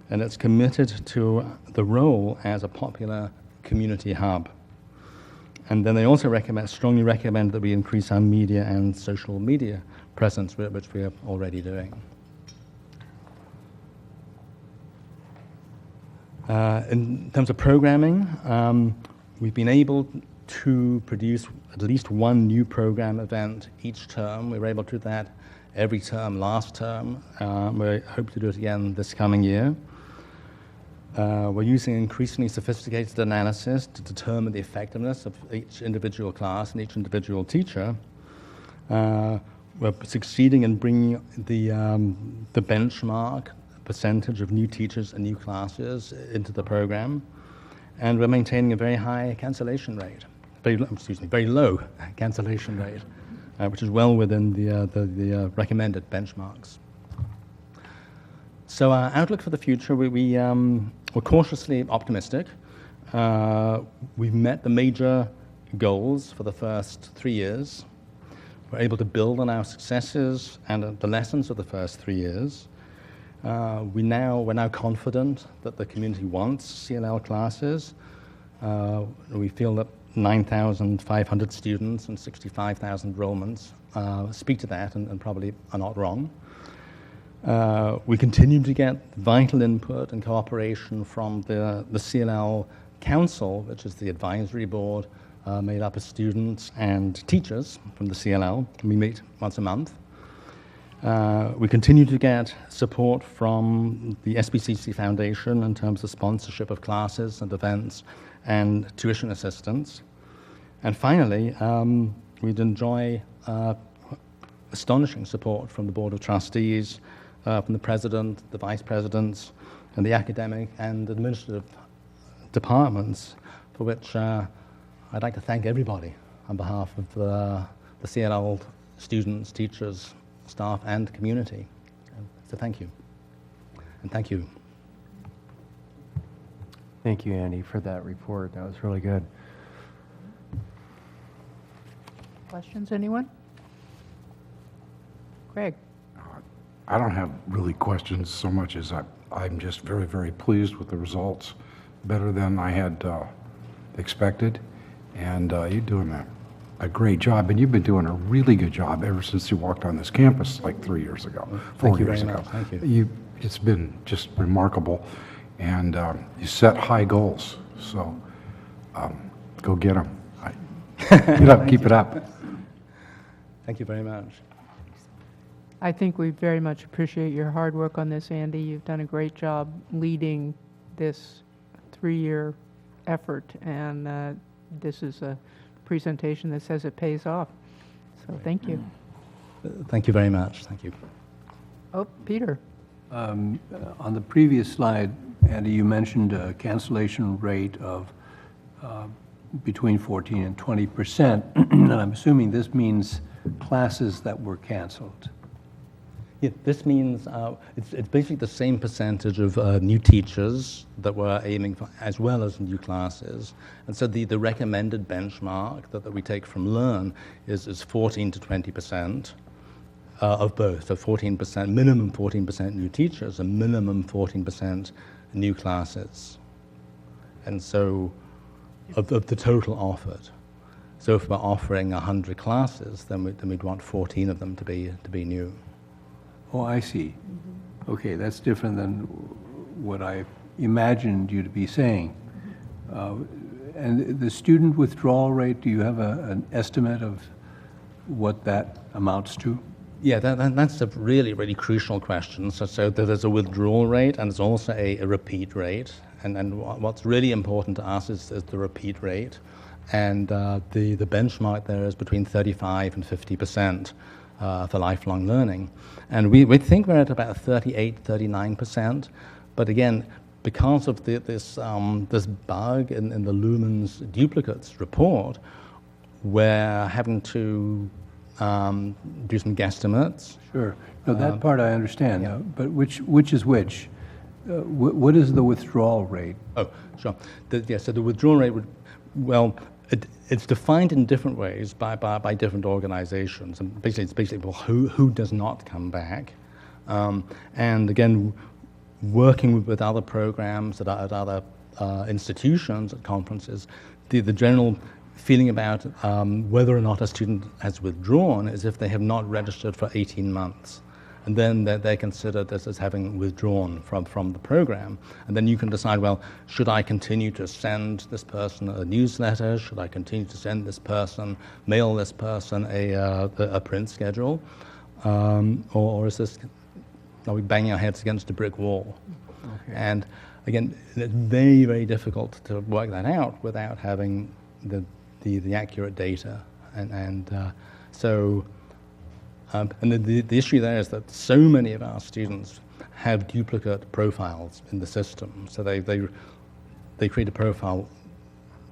and it's committed to the role as a popular community hub. And then they also strongly recommend that we increase our media and social media presence, which we are already doing. In terms of programming, we've been able to produce at least one new program event each term. We were able to do that every term last term. We hope to do it again this coming year. We're using increasingly sophisticated analysis to determine the effectiveness of each individual class and each individual teacher. We're succeeding in bringing the benchmark percentage of new teachers and new classes into the program, and we're maintaining a very high cancellation rate, very low cancellation rate, which is well within the recommended benchmarks. So our outlook for the future, we're cautiously optimistic. We've met the major goals for the first 3 years. We're able to build on our successes and the lessons of the first 3 years. We're now confident that the community wants CLL classes. We feel that 9,500 students and 65,000 enrollments speak to that and probably are not wrong. We continue to get vital input and cooperation from the CLL Council, which is the advisory board made up of students and teachers from the CLL. We meet once a month. We continue to get support from the SBCC Foundation in terms of sponsorship of classes and events and tuition assistance. And finally, we'd enjoy astonishing support from the Board of Trustees, from the President, the Vice Presidents, and the academic and administrative departments, for which I'd like to thank everybody on behalf of the CLL students, teachers, staff, and community. So thank you. And thank you. Thank you, Andy, for that report. That was really good. Questions, anyone? Greg? I don't have really questions so much as I'm just very, very pleased with the results, better than I had expected. And you're doing a great job, and you've been doing a really good job ever since you walked on this campus like 3 years ago, 4 years ago. Thank you. It's been just remarkable, and you set high goals, so go get them. Keep it up. Thank you very much. I think we very much appreciate your hard work on this, Andy. You've done a great job leading this 3-year effort, and this is a presentation that says it pays off. So thank you. Thank you very much. Thank you. Oh, Peter. On the previous slide, Andy, you mentioned a cancellation rate of between 14 and 20%, and I'm assuming this means classes that were canceled. Yeah, this means it's basically the same percentage of new teachers that we're aiming for, as well as new classes. And so the recommended benchmark that we take from Learn is 14 to 20% of both. So 14%, minimum 14% new teachers and minimum 14% new classes. And so of the total offered. So if we're offering 100 classes, then we'd want 14 of them to be new. Oh, I see. Okay, that's different than what I imagined you to be saying. And the student withdrawal rate, do you have an estimate of what that amounts to? Yeah, that's a really, really crucial question. So there's a withdrawal rate, and there's also a repeat rate. And what's really important to us is the repeat rate. And the benchmark there is between 35 and 50%. For lifelong learning. And we think we're at about 38, 39%. But again, because of this bug in the Lumens duplicates report, we're having to do some guesstimates. Sure. No, that part I understand. Yeah. But which is which? What is the withdrawal rate? Oh, sure. So the withdrawal rate would, well, it's defined in different ways by different organizations. And basically, well, who does not come back? And again, working with other programs at other institutions, at conferences, the general feeling about whether or not a student has withdrawn is if they have not registered for 18 months. And then they're considered as having withdrawn from the program. And then you can decide, well, should I continue to send this person a newsletter? Should I continue to send this person, mail this person a print schedule? Or is this, are we banging our heads against a brick wall? Okay. And again, it's very, very difficult to work that out without having the accurate data. And the issue there is that so many of our students have duplicate profiles in the system. So they create a profile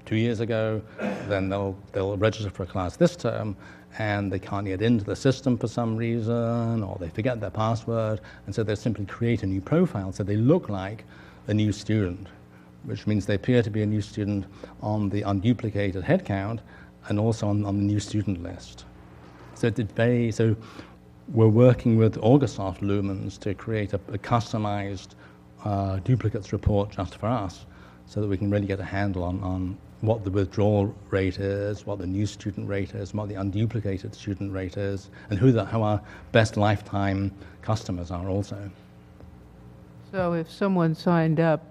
2 years ago, then they'll register for a class this term, and they can't get into the system for some reason, or they forget their password, and so they simply create a new profile so they look like a new student, which means they appear to be a new student on the unduplicated head count and also on the new student list. So we're working with Orgasoft Lumens to create a customized duplicates report just for us, so that we can really get a handle on what the withdrawal rate is, what the new student rate is, what the unduplicated student rate is, and who our best lifetime customers are also. So if someone signed up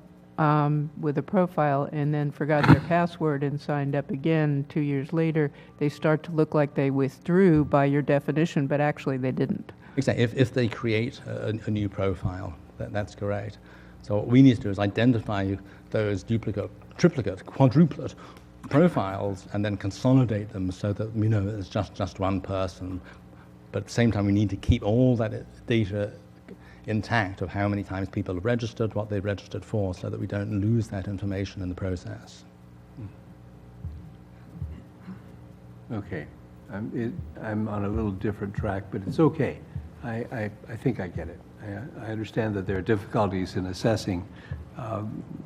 with a profile and then forgot their password and signed up again 2 years later, they start to look like they withdrew by your definition, but actually they didn't. Exactly. If they create a new profile, that's correct. So what we need to do is identify those duplicate, triplicate, quadruplet profiles and then consolidate them so that we know it's just one person. But at the same time, we need to keep all that data intact of how many times people have registered, what they've registered for, so that we don't lose that information in the process. Okay. I'm on a little different track, but it's okay. I think I get it. I understand that there are difficulties in assessing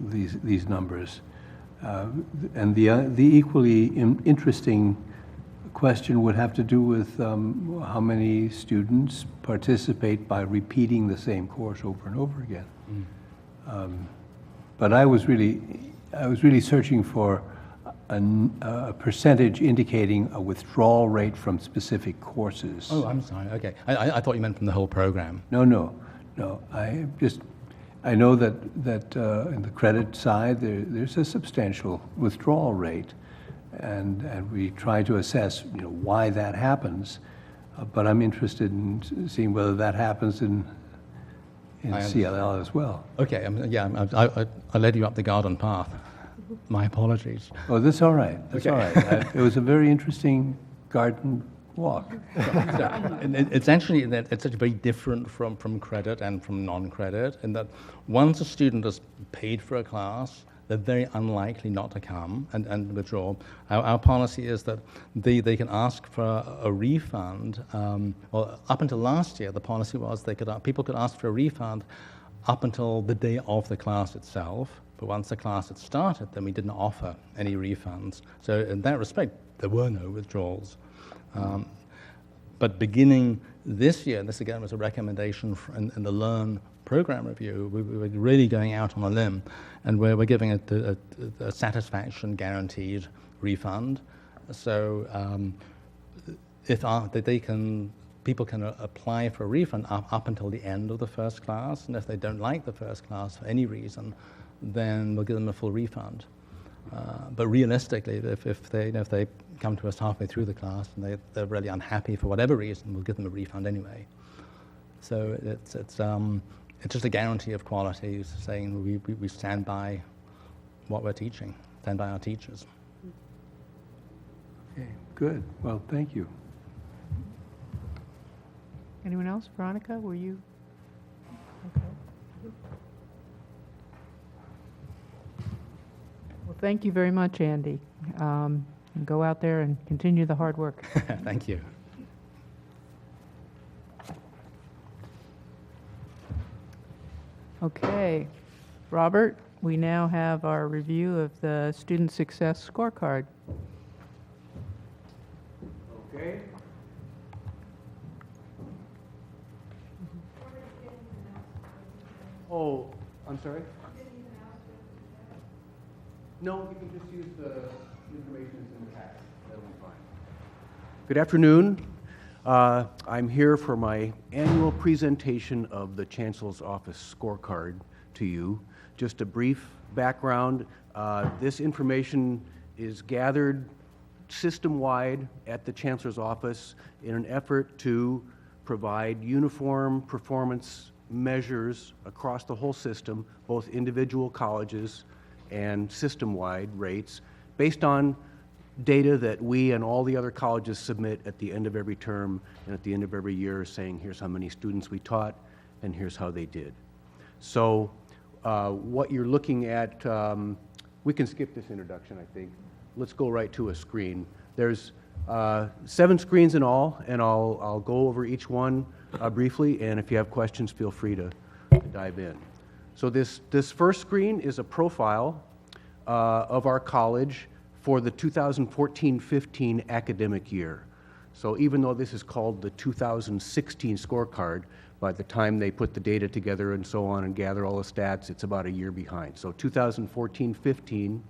these numbers. And the equally interesting question would have to do with how many students participate by repeating the same course over and over again. But I was really searching for a percentage indicating a withdrawal rate from specific courses. Oh, I'm sorry. Okay, I thought you meant from the whole program. No. I know that in the credit side there's a substantial withdrawal rate, and we try to assess why that happens. But I'm interested in seeing whether that happens in CLL as well. Okay, I led you up the garden path. My apologies. Oh, that's all right. That's all right. It was a very interesting garden walk. It's actually it's very different from credit and from non-credit in that once a student has paid for a class, they're very unlikely not to come and withdraw. Our policy is that they can ask for a refund. Well, up until last year, the policy was people could ask for a refund up until the day of the class itself. But once the class had started, then we didn't offer any refunds. So in that respect, there were no withdrawals. But beginning this year, and this again was a recommendation in the Learn program review, we were really going out on a limb, and we're giving a satisfaction guaranteed refund. So people can apply for a refund up until the end of the first class, and if they don't like the first class for any reason, then we'll give them a full refund. But realistically, if they come to us halfway through the class and they're really unhappy for whatever reason, we'll give them a refund anyway. So it's just a guarantee of quality, saying we stand by what we're teaching, stand by our teachers. Okay, good. Well, thank you. Anyone else? Veronica, were you? Okay. Well, thank you very much, Andy. And go out there and continue the hard work. Thank you. Okay. Robert, we now have our review of the Student Success Scorecard. Okay. Oh, I'm sorry? No, you can just use the information in the packet. That'll be fine. Good afternoon. I'm here for my annual presentation of the Chancellor's Office scorecard to you. Just a brief background. This information is gathered system-wide at the Chancellor's Office in an effort to provide uniform performance measures across the whole system, both individual colleges and system-wide rates, based on data that we and all the other colleges submit at the end of every term and at the end of every year, saying here's how many students we taught and here's how they did. So what you're looking at, we can skip this introduction, I think. Let's go right to a screen. There's 7 screens in all, and I'll go over each one briefly, and if you have questions, feel free to dive in. So this first screen is a profile of our college for the 2014-15 academic year. So even though this is called the 2016 scorecard, by the time they put the data together and so on and gather all the stats, it's about a year behind. So 2014-15,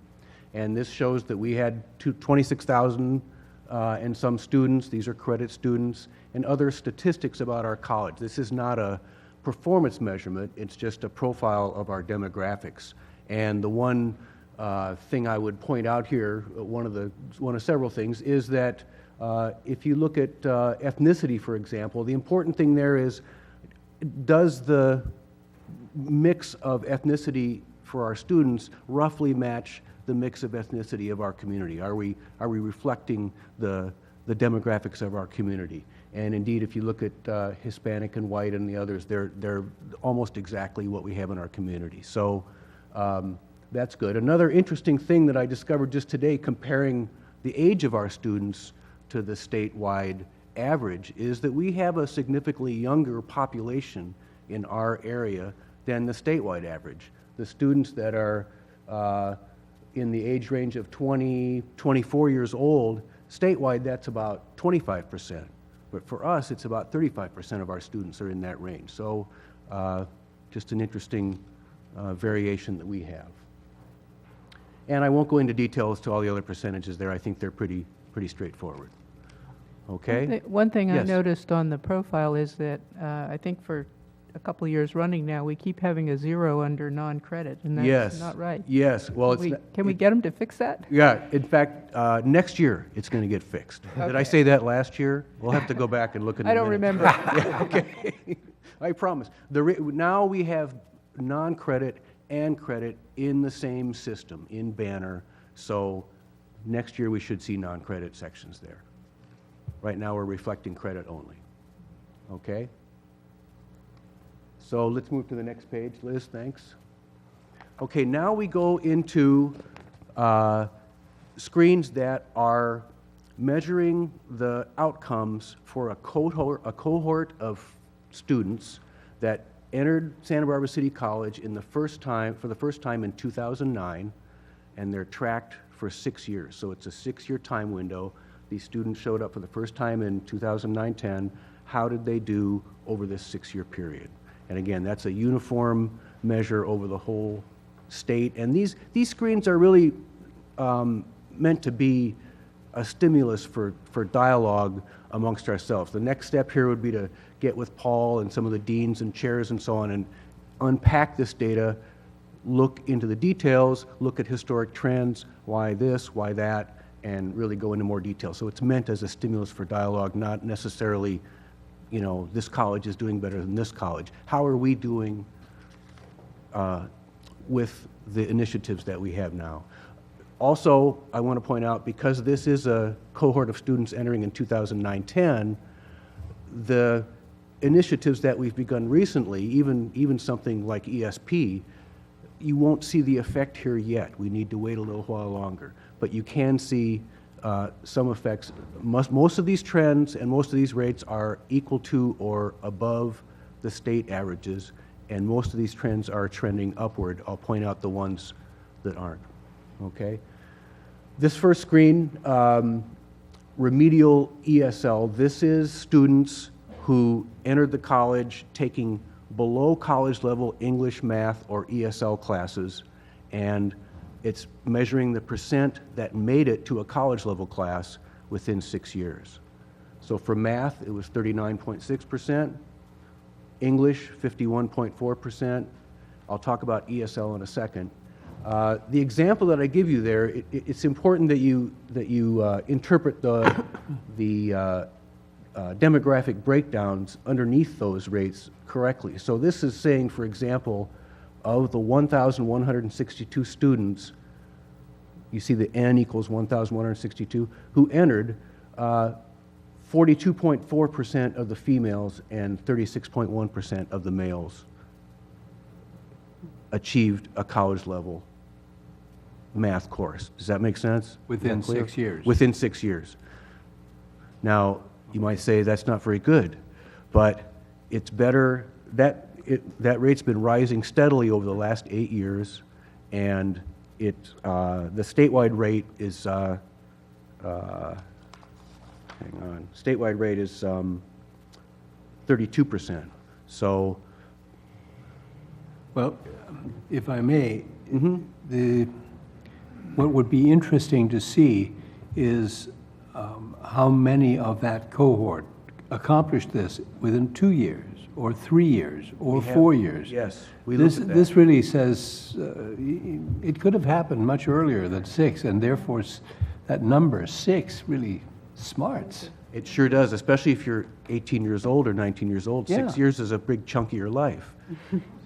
And this shows that we had 26,000 and some students. These are credit students, and other statistics about our college. This is not a performance measurement, it's just a profile of our demographics. And the one thing I would point out here, one of several things, is that if you look at ethnicity, for example, the important thing there is, does the mix of ethnicity for our students roughly match the mix of ethnicity of our community? Are we reflecting the demographics of our community? And indeed, if you look at Hispanic and white and the others, they're almost exactly what we have in our community. So that's good. Another interesting thing that I discovered just today, comparing the age of our students to the statewide average, is that we have a significantly younger population in our area than the statewide average. The students that are in the age range of 20, 24 years old, statewide that's about 25%. But for us, it's about 35% of our students are in that range. So just an interesting variation that we have. And I won't go into details to all the other percentages there. I think they're pretty straightforward. Okay? One thing I Yes. noticed on the profile is that I think for a couple of years running now, we keep having a 0 under non-credit, and that's Yes. not right. Yes. Well, Can we get them to fix that? Yeah, in fact, next year, it's going to get fixed. Did I say that last year? We'll have to go back and look at the I don't minutes. remember. Yeah, okay. I promise. Now we have non-credit and credit in the same system, in Banner, so next year we should see non-credit sections there. Right now, we're reflecting credit only. Okay? So let's move to the next page. Liz, thanks. Okay, now we go into screens that are measuring the outcomes for a cohort of students that entered Santa Barbara City College for the first time in 2009, and they're tracked for 6 years. So it's a 6-year time window. These students showed up for the first time in 2009-10. How did they do over this 6-year period? And again, that's a uniform measure over the whole state. And these screens are really meant to be a stimulus for dialogue amongst ourselves. The next step here would be to get with Paul and some of the deans and chairs and so on and unpack this data, look into the details, look at historic trends, why this, why that, and really go into more detail. So it's meant as a stimulus for dialogue, not necessarily, you know, this college is doing better than this college. How are we doing with the initiatives that we have now? Also, I want to point out, because this is a cohort of students entering in 2009-10, the initiatives that we've begun recently, even something like ESP, you won't see the effect here yet. We need to wait a little while longer. But you can see some effects. Most of these trends and most of these rates are equal to or above the state averages, and most of these trends are trending upward. I'll point out the ones that aren't. Okay? This first screen, remedial ESL, this is students who entered the college taking below college level English, math, or ESL classes, and it's measuring the percent that made it to a college level class within 6 years. So for math, it was 39.6%, English, 51.4%. I'll talk about ESL in a second. The example that I give you there, it's important that you interpret the demographic breakdowns underneath those rates correctly. So this is saying, for example, of the 1,162 students, you see the N equals 1,162, who entered, 42.4% of the females and 36.1% of the males achieved a college level math course. Does that make sense? Within Is that clear? 6 years. Within 6 years. Now, you might say that's not very good, but it's better. That rate's been rising steadily over the last 8 years, and the statewide rate is hang on. Statewide rate is 32%. So, Well, if I may, what would be interesting to see is how many of that cohort accomplished this within 2 years, or 3 years, or 4 years. Yes, we looked at that. This really says it could have happened much earlier than 6, and therefore that number 6 really smarts. It sure does, especially if you're 18 years old or 19 years old. 6 Yeah. years is a big chunk of your life.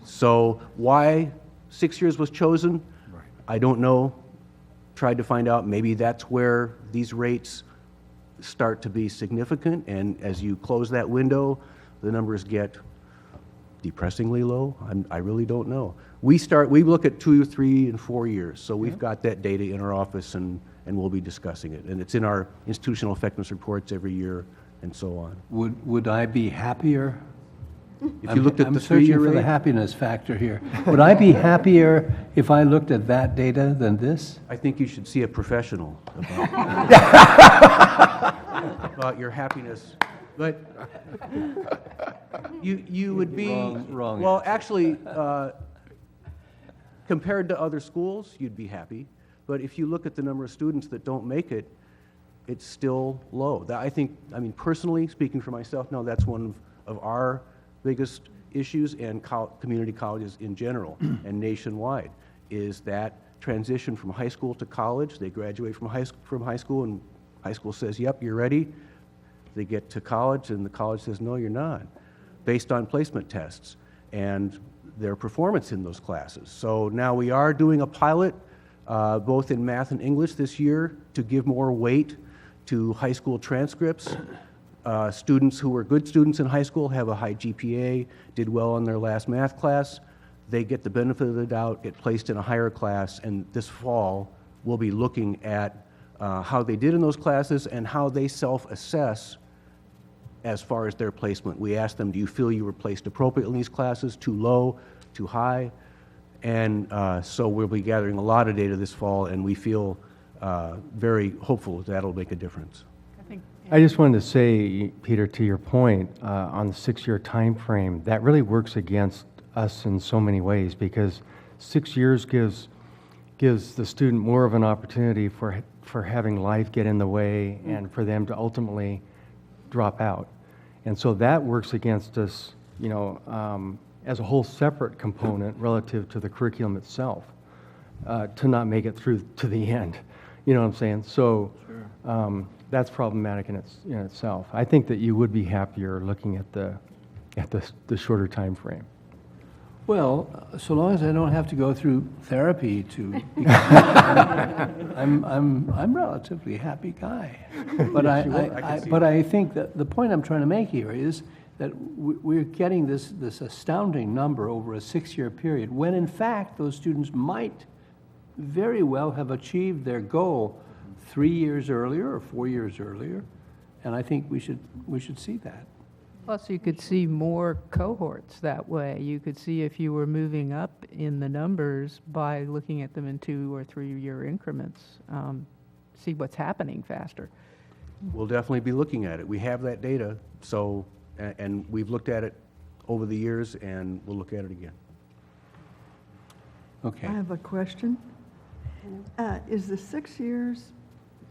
So why 6 years was chosen, I don't know. Tried to find out, maybe that's where these rates start to be significant, and as you close that window, the numbers get depressingly low. I really don't know. We look at 2, 3, and 4 years, so we've got that data in our office, and we'll be discussing it. And it's in our institutional effectiveness reports every year, and so on. Would I be happier? If you looked at I'm the searching 3-year for the rate, happiness factor here. Would I be happier if I looked at that data than this? I think you should see a professional about your happiness. But you would be... Wrong Well, answer. actually, compared to other schools, you'd be happy. But if you look at the number of students that don't make it, it's still low. I mean, personally, speaking for myself, no, that's one of our biggest issues, and community colleges in general and nationwide, is that transition from high school to college. They graduate from high school, and high school says, yep, you're ready. They get to college, and the college says, no, you're not, based on placement tests and their performance in those classes. So now we are doing a pilot, both in math and English this year, to give more weight to high school transcripts. Students who were good students in high school, have a high GPA, did well in their last math class, they get the benefit of the doubt, get placed in a higher class, and this fall we'll be looking at how they did in those classes and how they self-assess as far as their placement. We asked them, do you feel you were placed appropriately in these classes, too low, too high? And so we'll be gathering a lot of data this fall, and we feel very hopeful that'll make a difference. I just wanted to say, Peter, to your point, on the 6-year time frame, that really works against us in so many ways, because 6 years gives the student more of an opportunity for having life get in the way and for them to ultimately drop out. And so that works against us, as a whole separate component relative to the curriculum itself, to not make it through to the end. You know what I'm saying? So that's problematic in itself. I think that you would be happier looking at the shorter time frame. Well, so long as I don't have to go through therapy to, I'm a relatively happy guy. But I think that the point I'm trying to make here is that we're getting this astounding number over a 6-year period, when in fact those students might very well have achieved their goal 3 years earlier or 4 years earlier, and I think we should see that. Plus, you could see more cohorts that way. You could see if you were moving up in the numbers by looking at them in 2 or 3 year increments, see what's happening faster. We'll definitely be looking at it. We have that data, so, and we've looked at it over the years, and we'll look at it again. Okay. I have a question. Is the 6 years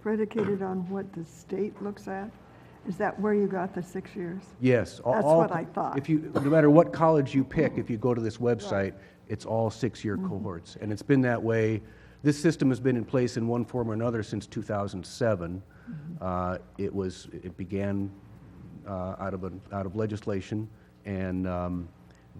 predicated on what the state looks at? Is that where you got the 6 years? Yes. That's what I thought. No matter what college you pick, if you go to this website, it's all 6-year cohorts. And it's been that way. This system has been in place in one form or another since 2007. It began out of legislation, and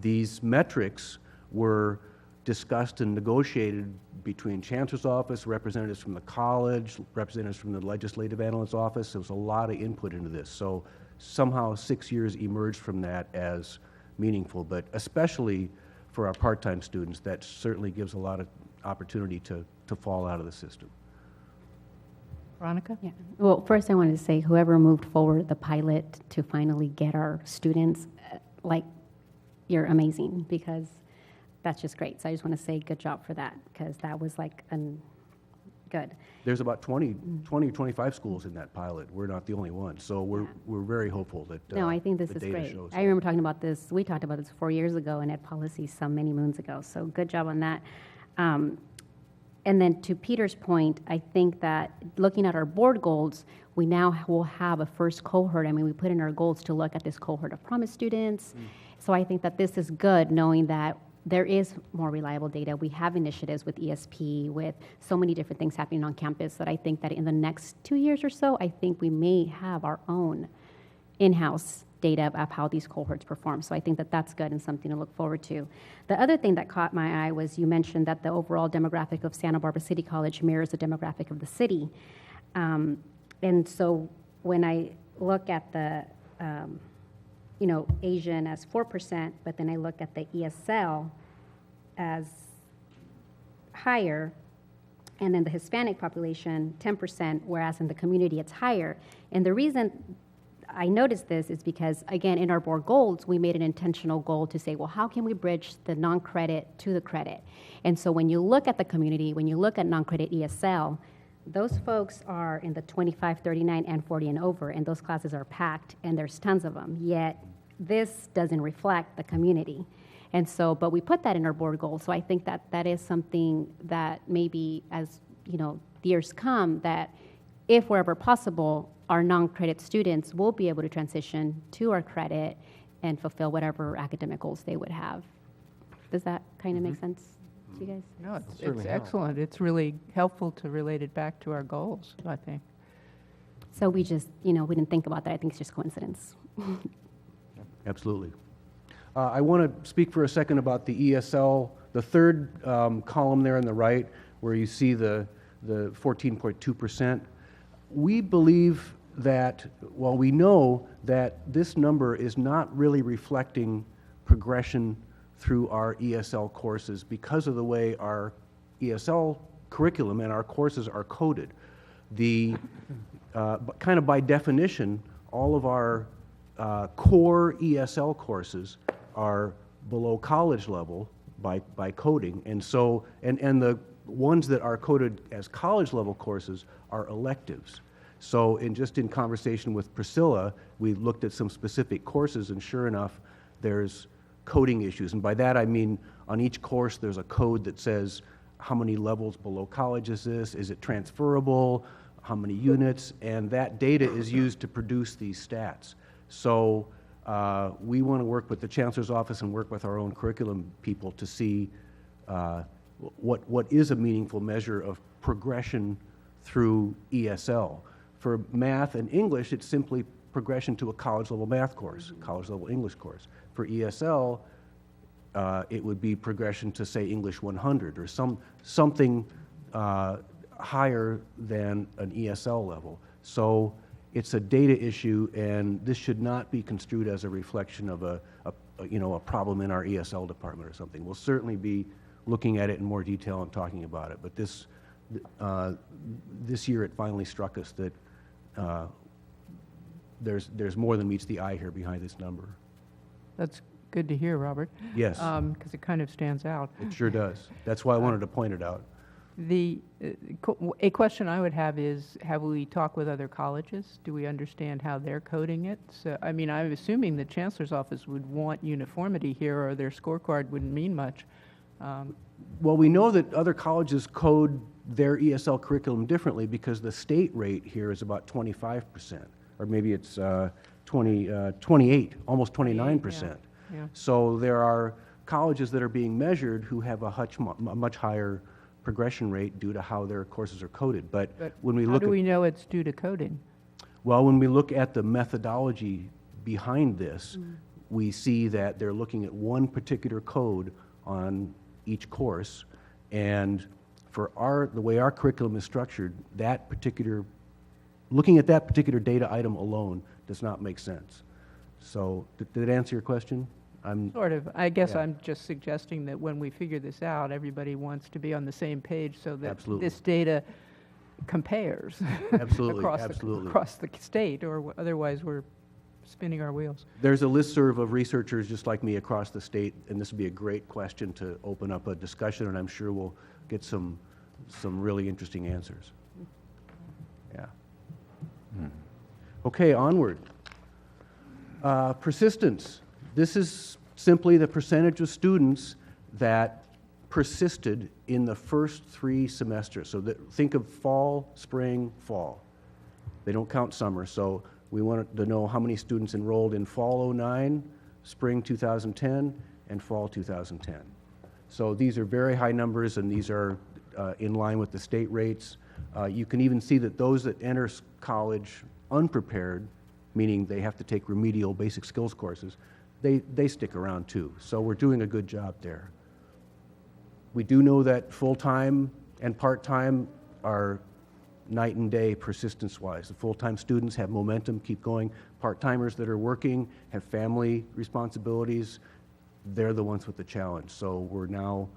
these metrics were discussed and negotiated between Chancellor's office, representatives from the college, representatives from the legislative analyst's office. There was a lot of input into this. So somehow 6 years emerged from that as meaningful, but especially for our part-time students, that certainly gives a lot of opportunity to fall out of the system. Veronica? Yeah. Well, first I wanted to say whoever moved forward the pilot to finally get our students, you're amazing, because that's just great. So I just want to say good job for that, because that was good. There's about 20, 25 schools in that pilot. We're not the only one. So we're very hopeful that No, I think this the is data great. shows I remember talking about this, we talked about this 4 years ago in Ed Policy many moons ago. So good job on that. And then to Peter's point, I think that looking at our board goals, we now will have a first cohort. I mean, we put in our goals to look at this cohort of promise students. So I think that this is good, knowing that there is more reliable data. We have initiatives with ESP, with so many different things happening on campus, that I think that in the next 2 years or so, I think we may have our own in-house data of how these cohorts perform. So I think that that's good and something to look forward to. The other thing that caught my eye was you mentioned that the overall demographic of Santa Barbara City College mirrors the demographic of the city. And so when I look at the, Asian as 4%, but then I look at the ESL as higher, and then the Hispanic population, 10%, whereas in the community it's higher. And the reason I noticed this is because, again, in our board goals, we made an intentional goal to say, well, how can we bridge the non-credit to the credit? And so when you look at the community, when you look at non-credit ESL, those folks are in the 25, 39, and 40 and over, and those classes are packed, and there's tons of them. Yet this doesn't reflect the community. And so, but we put that in our board goal. So I think that that is something that maybe as, the years come, that if wherever possible, our non-credit students will be able to transition to our credit and fulfill whatever academic goals they would have. Does that kind of make sense to you guys? No, it's certainly helps. excellent. It's really helpful to relate it back to our goals, I think. So we just, we didn't think about that. I think it's just coincidence. Absolutely. I want to speak for a second about the ESL, the third column there on the right, where you see the 14.2%. We believe that, while we know that this number is not really reflecting progression through our ESL courses because of the way our ESL curriculum and our courses are coded. Kind of by definition, all of our core ESL courses are below college level by coding, and so and the ones that are coded as college level courses are electives. So in conversation with Priscilla, we looked at some specific courses, and sure enough, there's coding issues. And by that I mean on each course there's a code that says how many levels below college is this, is it transferable, how many units, and that data is used to produce these stats. So we want to work with the Chancellor's Office and work with our own curriculum people to see what is a meaningful measure of progression through ESL. For math and English, it's simply progression to a college-level math course, college-level English course. For ESL, it would be progression to, say, English 100 or something higher than an ESL level. So it's a data issue, and this should not be construed as a reflection of a problem in our ESL department or something. We'll certainly be looking at it in more detail and talking about it, but this year it finally struck us that there's more than meets the eye here behind this number. That's good to hear, Robert. Yes. Because it kind of stands out. It sure does. That's why I wanted to point it out. A question I would have is, have we talked with other colleges? Do we understand how they're coding it? So, I mean, I'm assuming the Chancellor's Office would want uniformity here, or their scorecard wouldn't mean much. Well, we know that other colleges code their ESL curriculum differently because the state rate here is about 25%, or maybe it's 28, almost 29%. Yeah. So there are colleges that are being measured who have a much higher progression rate due to how their courses are coded. But when we How look do at, we know it's due to coding? well, when we look at the methodology behind this, we see that they're looking at one particular code on each course, and for the way our curriculum is structured, looking at that particular data item alone does not make sense. So did it answer your question? Sort of. I guess Yeah. I'm just suggesting that when we figure this out, everybody wants to be on the same page so that Absolutely. this data compares Absolutely, across absolutely. across the state, or otherwise we're spinning our wheels. There's a listserv of researchers just like me across the state, and this would be a great question to open up a discussion, and I'm sure we'll get some really interesting answers. Yeah. Okay, onward. Persistence. This is simply the percentage of students that persisted in the first 3 semesters. So think of fall, spring, fall. They don't count summer. So we wanted to know how many students enrolled in fall '09, spring 2010, and fall 2010. So these are very high numbers, and these are in line with the state rates. You can even see that those that enter college unprepared, meaning they have to take remedial basic skills courses, they stick around too. So we're doing a good job there. We do know that full-time and part-time are night and day persistence-wise. The full-time students have momentum, keep going. Part-timers that are working have family responsibilities. They're the ones with the challenge. So we're now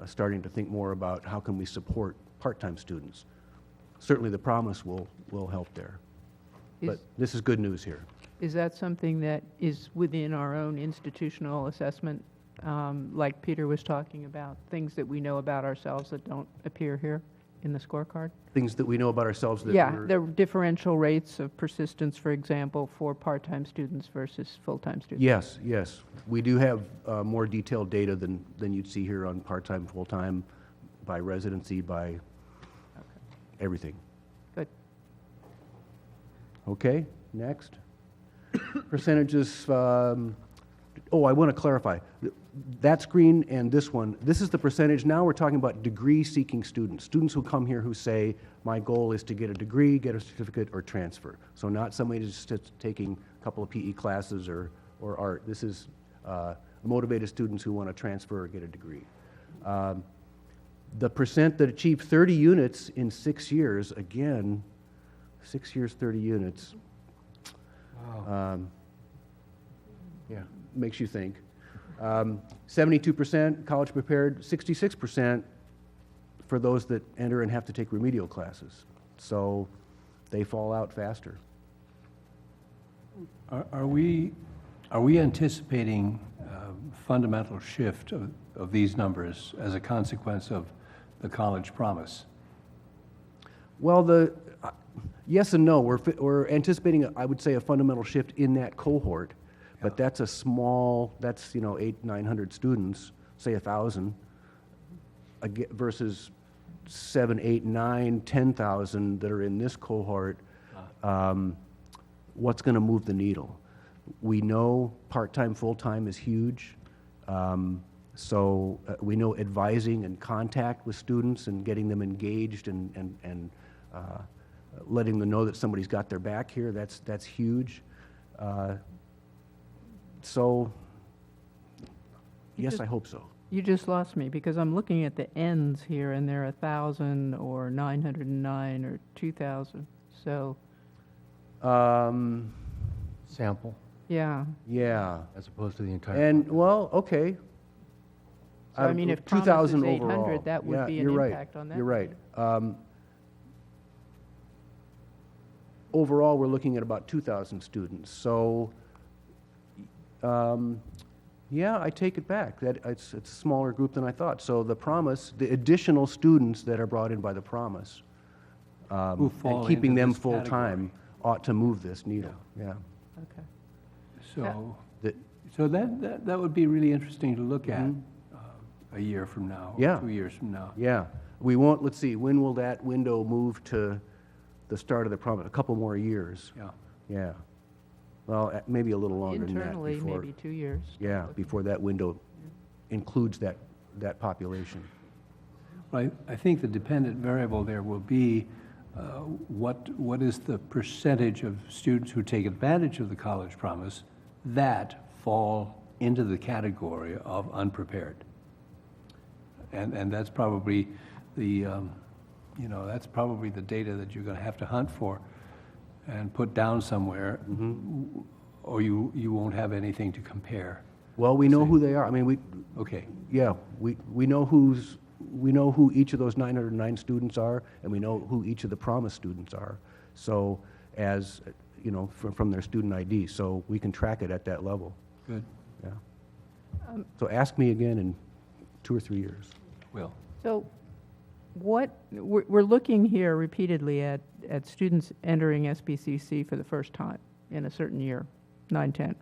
starting to think more about how can we support part-time students. Certainly the promise will help there. But this is good news here. Is that something that is within our own institutional assessment, like Peter was talking about, things that we know about ourselves that don't appear here in the scorecard? Things that we know about ourselves that Yeah, we're... the differential rates of persistence, for example, for part-time students versus full-time students. Yes, yes. We do have more detailed data than you'd see here on part-time, full-time, by residency, by everything. Good. Okay, next. Percentages, I want to clarify. That screen and this one, this is the percentage. Now we're talking about degree-seeking students. Students who come here who say, my goal is to get a degree, get a certificate, or transfer. So not somebody just taking a couple of PE classes or art. This is motivated students who want to transfer or get a degree. The percent that achieved 30 units in 6 years, again, 6 years, 30 units. Wow. Yeah, makes you think. 72% college prepared, 66% for those that enter and have to take remedial classes. So they fall out faster. Are we anticipating fundamental shift of these numbers as a consequence of the college promise? Well, yes and no. We're anticipating, I would say, a fundamental shift in that cohort, but that's a small, that's 800-900 students, say 1,000, versus 7, 8, 9, 10,000 that are in this cohort. What's going to move the needle? We know part-time, full-time is huge. So we know advising and contact with students and getting them engaged and letting them know that somebody's got their back here, that's huge. So, yes, I hope so. You just lost me because I'm looking at the ends here and they're 1,000 or 909 or 2,000. So, Sample, yeah. Yeah. as opposed to the entire. And, well, okay. So, I mean, if promise 2,000 is 800, overall. that would Yeah, be an you're right. impact on that. You're right. Overall, we're looking at about 2,000 students. So, yeah, I take it back. That it's a smaller group than I thought. So the promise, the additional students that are brought in by the promise, Who fall and keeping into them this full-time ought to move this needle. Yeah. Okay. So, That- so that would be really interesting to look at a year from now, Yeah. or 2 years from now. Yeah. We won't, let's see, when will that window move to the start of the promise? A couple more years. Yeah. Yeah. Well, maybe a little longer than that Internally, before. maybe 2 years. Yeah, before that window includes that population. I think the dependent variable there will be what is the percentage of students who take advantage of the college promise that fall into the category of unprepared. And that's probably that's probably the data that you're going to have to hunt for and put down somewhere, or you won't have anything to compare. Well, we know who they are. I mean, Okay. yeah, we know who each of those 909 students are, and we know who each of the promise students are. So, as from their student ID, so we can track it at that level. Good. Yeah. So ask me again in 2 or 3 years. Will. So we're looking here repeatedly at students entering SBCC for the first time in a certain year, 9-10.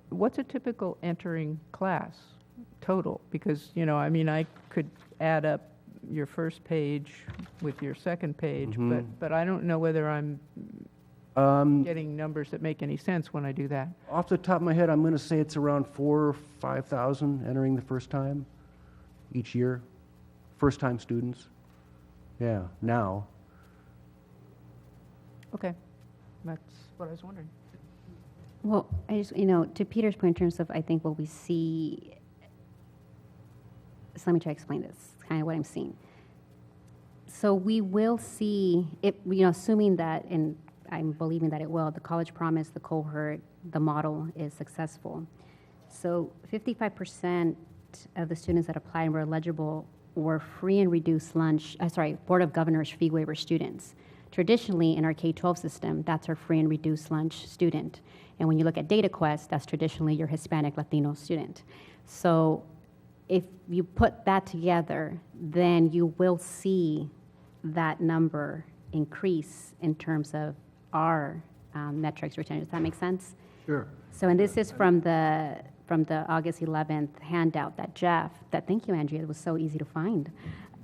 What's a typical entering class? total, because, you know, I mean, I could add up your first page with your second page, but I don't know whether I'm getting numbers that make any sense when I do that. Off the top of my head, I'm going to say it's around 4,000 or 5,000 entering the first time each year. First-time students. Yeah, now. Okay, that's what I was wondering. Well, I just, you know, to Peter's point in terms of, I think what we see, so let me try to explain this, kind of what I'm seeing. So we will see, it, you know, assuming that, and I'm believing that it will, the College Promise, the cohort, the model is successful. So 55% of the students that applied and were eligible were free and reduced lunch, Board of Governors fee waiver students. Traditionally, in our K-12 system, that's our free and reduced lunch student. And when you look at DataQuest, that's traditionally your Hispanic Latino student. So if you put that together, then you will see that number increase in terms of our metrics return. Does that make sense? Sure. So, and this is from the August 11th handout that Jeff, thank you, Andrea, it was so easy to find,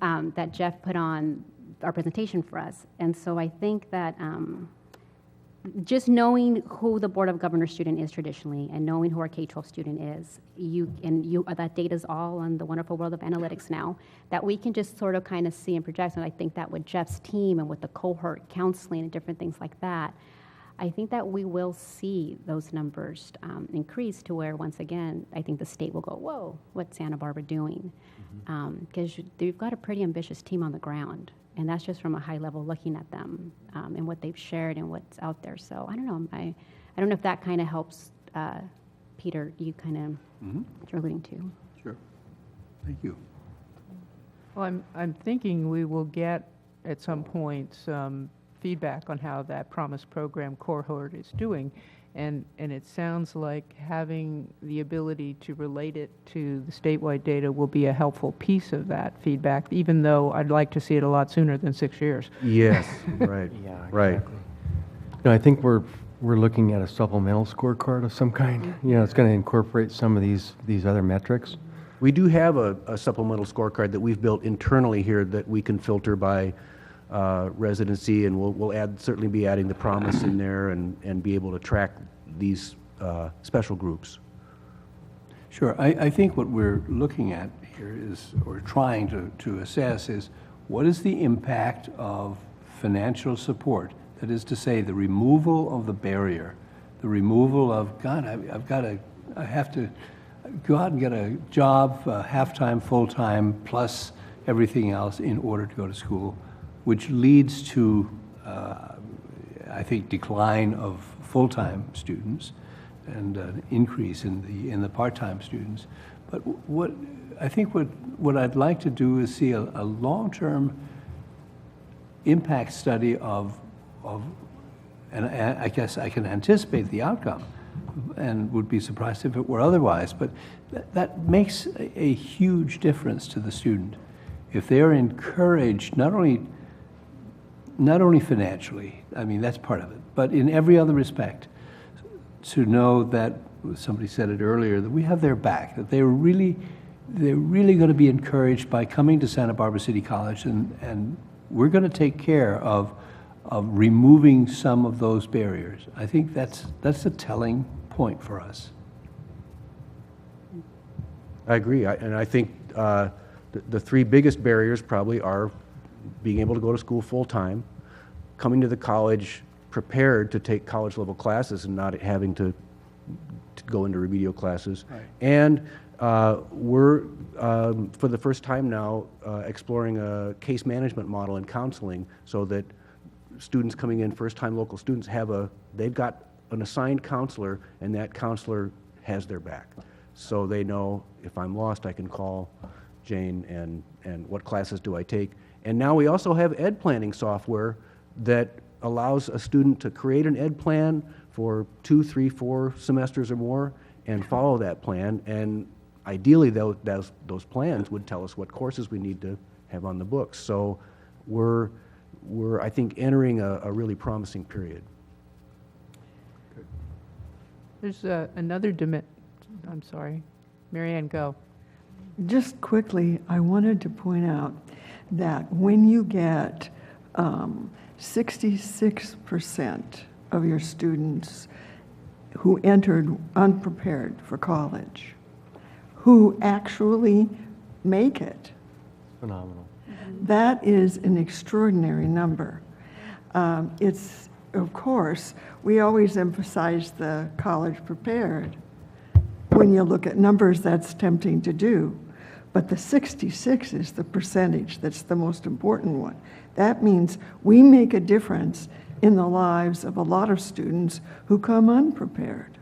that Jeff put on our presentation for us. And so I think that just knowing who the Board of Governors student is traditionally and knowing who our K-12 student is, that data is all on the wonderful world of analytics now, that we can just sort of kind of see and project. And I think that with Jeff's team and with the cohort counseling and different things like that, I think that we will see those numbers increase to where, once again, I think the state will go, whoa, what's Santa Barbara doing? Because they've got a pretty ambitious team on the ground. And that's just from a high level looking at them and what they've shared and what's out there. So I don't know. I don't know if that kind of helps, Peter, you kind of what you're alluding to. Sure. Thank you. Well, I'm thinking we will get at some point some feedback on how that Promise program cohort is doing. And it sounds like having the ability to relate it to the statewide data will be a helpful piece of that feedback, even though I'd like to see it a lot sooner than 6 years. Yes, right. Yeah, Right. exactly. No, I think we're looking at a supplemental scorecard of some kind. You know, it's going to incorporate some of these other metrics. We do have a supplemental scorecard that we've built internally here that we can filter by residency, and we'll certainly be adding the Promise in there and be able to track these special groups. Sure. I think what we're looking at here is, or trying to assess, is what is the impact of financial support? That is to say, the removal of the barrier, the removal of, God, I have to go out and get a job, half-time, full-time, plus everything else in order to go to school, which leads to, I think, decline of full-time students and an increase in the part-time students. But what I'd like to do is see a long-term impact study of, and I guess I can anticipate the outcome and would be surprised if it were otherwise, but that makes a huge difference to the student. If they're encouraged, not only financially, I mean, that's part of it, but in every other respect, to know that, somebody said it earlier, that we have their back, that they're really going to be encouraged by coming to Santa Barbara City College, and we're going to take care of removing some of those barriers. I think that's a telling point for us. I agree, and I think the three biggest barriers probably are being able to go to school full-time, coming to the college prepared to take college-level classes and not having to go into remedial classes. Right. And we're, for the first time now, exploring a case management model in counseling so that students coming in, first-time local students, they've got an assigned counselor, and that counselor has their back. So they know, if I'm lost, I can call Jane, and what classes do I take. And now we also have ed planning software that allows a student to create an ed plan for 2, 3, 4 semesters or more and follow that plan. And ideally, those plans would tell us what courses we need to have on the books. So we're I think, entering a really promising period. There's another I'm sorry. Mary Ann, go. Just quickly, I wanted to point out that when you get 66% of your students who entered unprepared for college, who actually make it, Phenomenal. that is an extraordinary number. It's, of course, we always emphasize the college prepared. When you look at numbers, that's tempting to do. But the 66 is the percentage that's the most important one. That means we make a difference in the lives of a lot of students who come unprepared.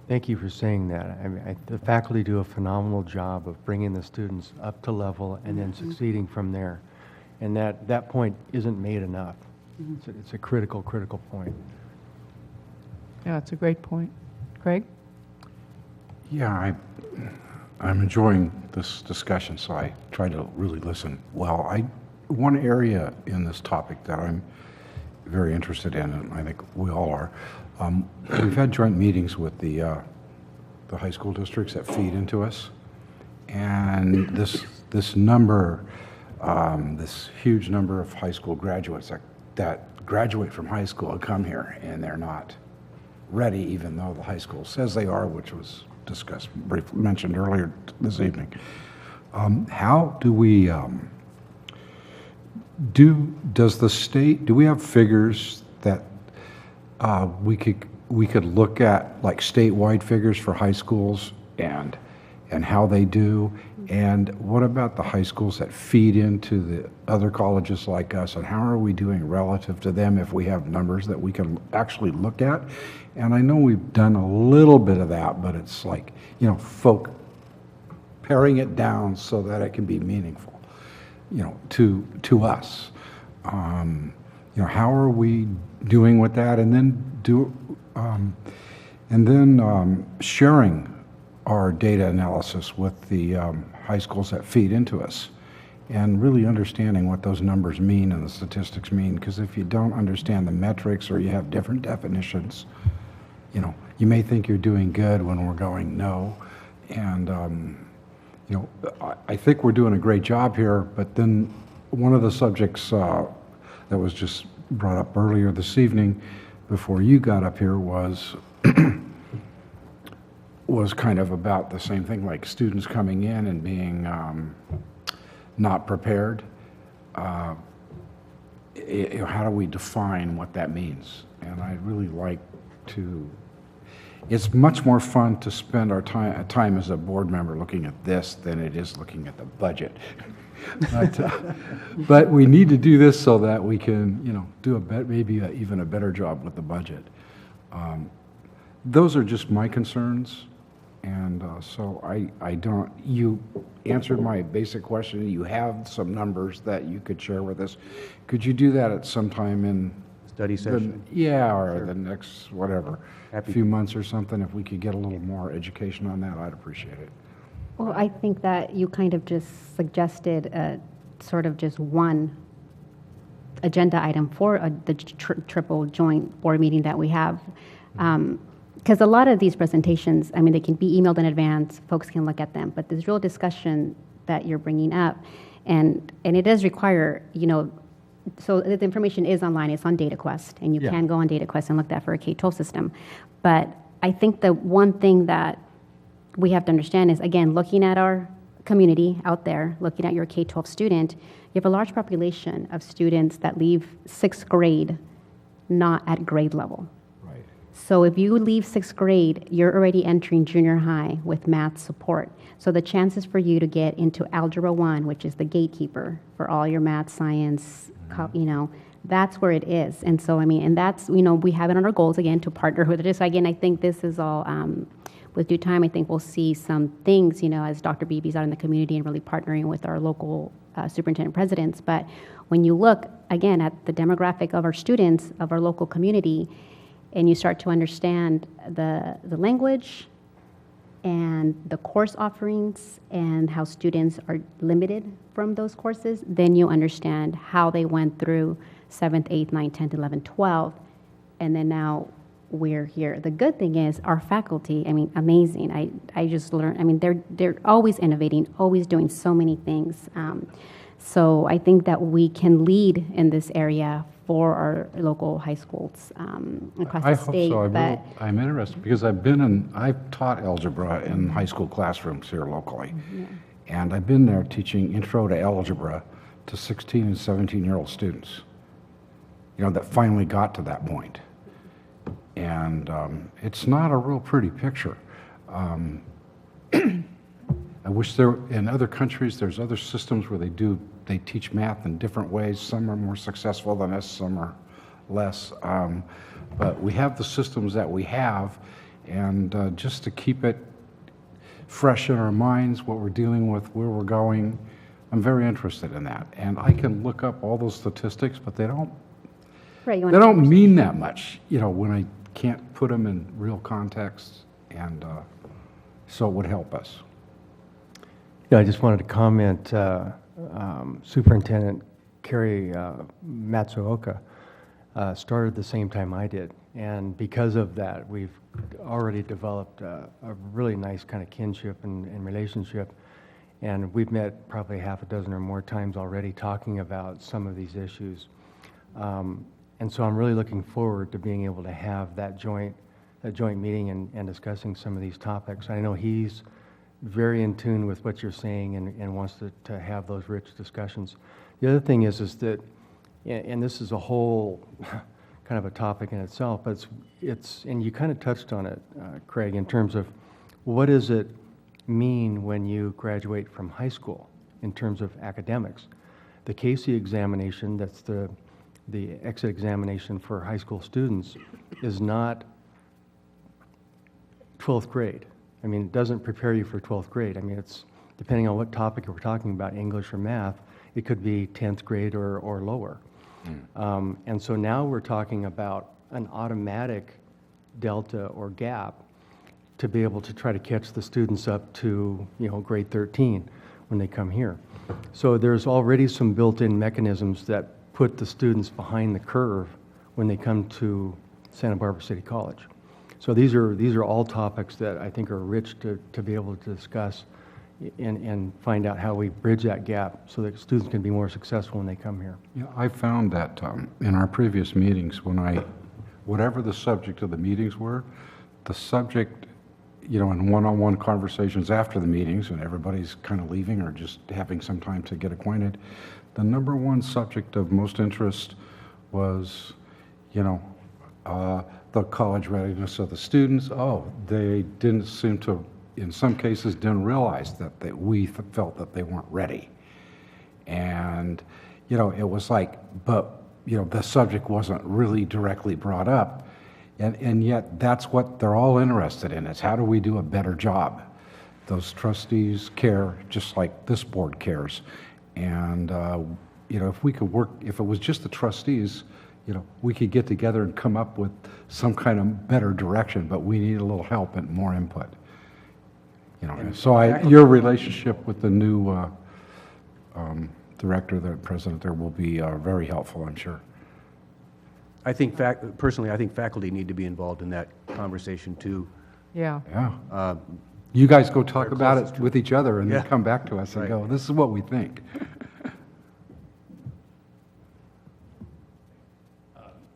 Thank you for saying that. I mean, the faculty do a phenomenal job of bringing the students up to level and then succeeding from there. And that point isn't made enough. It's a critical point. Yeah, it's a great point. Craig? Yeah, I'm enjoying this discussion, so I try to really listen well. One area in this topic that I'm very interested in, and I think we all are, we've had joint meetings with the high school districts that feed into us, and this number, this huge number of high school graduates that graduate from high school and come here, and they're not ready, even though the high school says they are, which was discussed, briefly mentioned earlier this evening. How do we does the state, do we have figures that we could look at, like statewide figures for high schools and how they do? And what about the high schools that feed into the other colleges like us, and how are we doing relative to them if we have numbers that we can actually look at? And I know we've done a little bit of that, but it's like, paring it down so that it can be meaningful, to us. How are we doing with that? And then sharing our data analysis with the high schools that feed into us, and really understanding what those numbers mean and the statistics mean. Because if you don't understand the metrics, or you have different definitions, you may think you're doing good when we're going no. And I think we're doing a great job here. But then one of the subjects that was just brought up earlier this evening, before you got up here, was kind of about the same thing, like students coming in and being not prepared. How do we define what that means? And I'd really like to, it's much more fun to spend our time as a board member looking at this than it is looking at the budget. But we need to do this so that we can, do even a better job with the budget. Those are just my concerns. And so you answered my basic question. You have some numbers that you could share with us. Could you do that at some time in Study session? Or the next, whatever, few months or something? If we could get a little more education on that, I'd appreciate it. Well, I think that you kind of just suggested sort of just one agenda item for the triple joint board meeting that we have. Because a lot of these presentations, I mean, they can be emailed in advance, folks can look at them, but this real discussion that you're bringing up, and it does require, so the information is online, it's on DataQuest, and you can go on DataQuest and look that for a K-12 system. But I think the one thing that we have to understand is, again, looking at our community out there, looking at your K-12 student, you have a large population of students that leave sixth grade not at grade level. So if you leave sixth grade, you're already entering junior high with math support. So the chances for you to get into Algebra 1, which is the gatekeeper for all your math, science, that's where it is. And so, and that's, we have it on our goals, again, to partner with it. So again, I think this is all, with due time, I think we'll see some things, as Dr. Beebe's out in the community and really partnering with our local superintendent presidents. But when you look, again, at the demographic of our students, of our local community, and you start to understand the language and the course offerings and how students are limited from those courses, then you understand how they went through 7th, 8th, 9th, 10th, 11th, 12th, and then now we're here. The good thing is our faculty, I mean, amazing. I just learned, I mean, they're always innovating, always doing so many things. So I think that we can lead in this area for our local high schools across I the hope state. so. But I'm interested because I've taught algebra in high school classrooms here locally. And I've been there teaching intro to algebra to 16 and 17-year-old students, you know, that finally got to that point. And it's not a real pretty picture. I wish in other countries, there's other systems where they teach math in different ways. Some are more successful than us, some are less. But we have the systems that we have, and just to keep it fresh in our minds, what we're dealing with, where we're going, I'm very interested in that. And I can look up all those statistics, but they don't mean that much, you know, when I can't put them in real context, and so it would help us. Yeah, I just wanted to comment, Superintendent Kerry Matsuoka started the same time I did. And because of that, we've already developed a really nice kind of kinship and relationship. And we've met probably half a dozen or more times already talking about some of these issues. And so I'm really looking forward to being able to have that joint meeting and discussing some of these topics. I know he's very in tune with what you're saying and wants to have those rich discussions. The other thing is that, and this is a whole kind of a topic in itself, but it's and you kind of touched on it, Craig, in terms of what does it mean when you graduate from high school in terms of academics. The CASE examination, that's the exit examination for high school students, is not 12th grade. I mean, it doesn't prepare you for 12th grade. I mean, it's depending on what topic we're talking about, English or math, it could be 10th grade or lower. And so now we're talking about an automatic delta or gap to be able to try to catch the students up to, you know, grade 13 when they come here. So there's already some built-in mechanisms that put the students behind the curve when they come to Santa Barbara City College. So these are all topics that I think are rich to be able to discuss and find out how we bridge that gap so that students can be more successful when they come here. Yeah, I found that in our previous meetings, whatever the subject of the meetings were, the subject, you know, in one-on-one conversations after the meetings when everybody's kind of leaving or just having some time to get acquainted, the number one subject of most interest was, you know, the college readiness of the students. Oh, they didn't seem to, in some cases, didn't realize that we felt that they weren't ready. And, you know, it was like, but, you know, the subject wasn't really directly brought up. And yet that's what they're all interested in, is how do we do a better job? Those trustees care just like this board cares. And, you know, if we could work, if it was just the trustees, you know, we could get together and come up with some kind of better direction, but we need a little help and more input. You know, so your relationship with the new director, the president there, will be very helpful, I'm sure. I think, personally, I think faculty need to be involved in that conversation too. Yeah. Yeah. You guys go talk They're about closest it to with each other and then Yeah. come back to us and Right. go, this is what we think.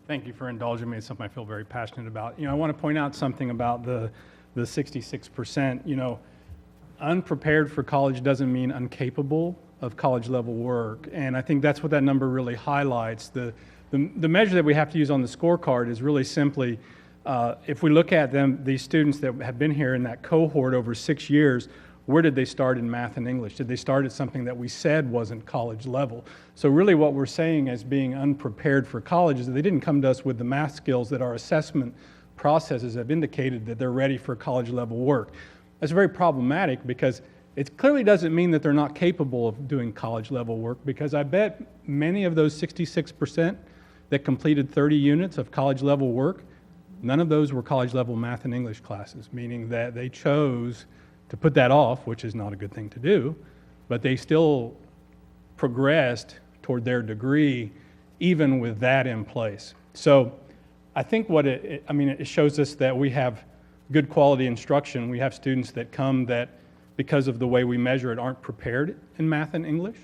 Thank you for indulging me. It's something I feel very passionate about. You know, I want to point out something about the 66%. You know, unprepared for college doesn't mean incapable of college level work. And I think that's what that number really highlights. The measure that we have to use on the scorecard is really simply, if we look at these students that have been here in that cohort over 6 years, where did they start in math and English? Did they start at something that we said wasn't college level? So really what we're saying as being unprepared for college is that they didn't come to us with the math skills that our assessment processes have indicated that they're ready for college level work. That's very problematic because it clearly doesn't mean that they're not capable of doing college level work, because I bet many of those 66% that completed 30 units of college level work, none of those were college level math and English classes, meaning that they chose to put that off, which is not a good thing to do, but they still progressed toward their degree even with that in place. So I think what I mean, it shows us that we have good quality instruction. We have students that come that, because of the way we measure it, aren't prepared in math and English.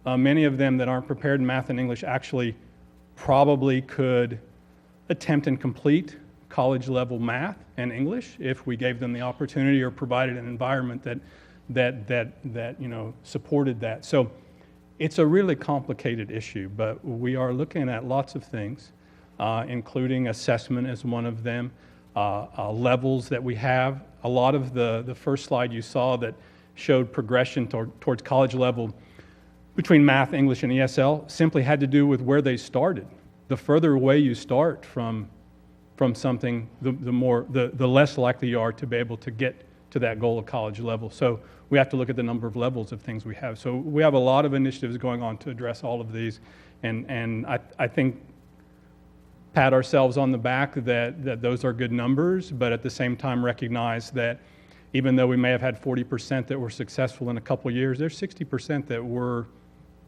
Many of them that aren't prepared in math and English actually probably could attempt and complete college level math and English if we gave them the opportunity or provided an environment that you know, supported that. So it's a really complicated issue, but we are looking at lots of things, including assessment as one of them, levels that we have. A lot of the first slide you saw that showed progression towards college level between math, English, and ESL simply had to do with where they started. The further away you start from something, the less likely you are to be able to get to that goal of college level. So we have to look at the number of levels of things we have. So we have a lot of initiatives going on to address all of these, and I think pat ourselves on the back that those are good numbers, but at the same time recognize that even though we may have had 40% that were successful in a couple of years, there's 60% that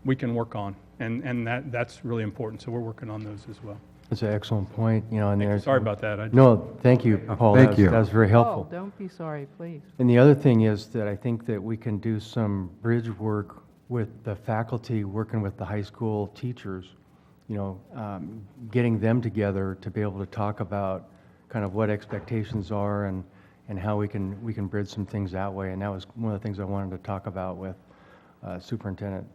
we can work on, and that's really important. So we're working on those as well. That's an excellent point, you know, and there's... Sorry about that. No, thank you, Paul. Thank you. That was very helpful. Oh, don't be sorry, please. And the other thing is that I think that we can do some bridge work with the faculty, working with the high school teachers, you know, getting them together to be able to talk about kind of what expectations are and how we can bridge some things that way. And that was one of the things I wanted to talk about with superintendent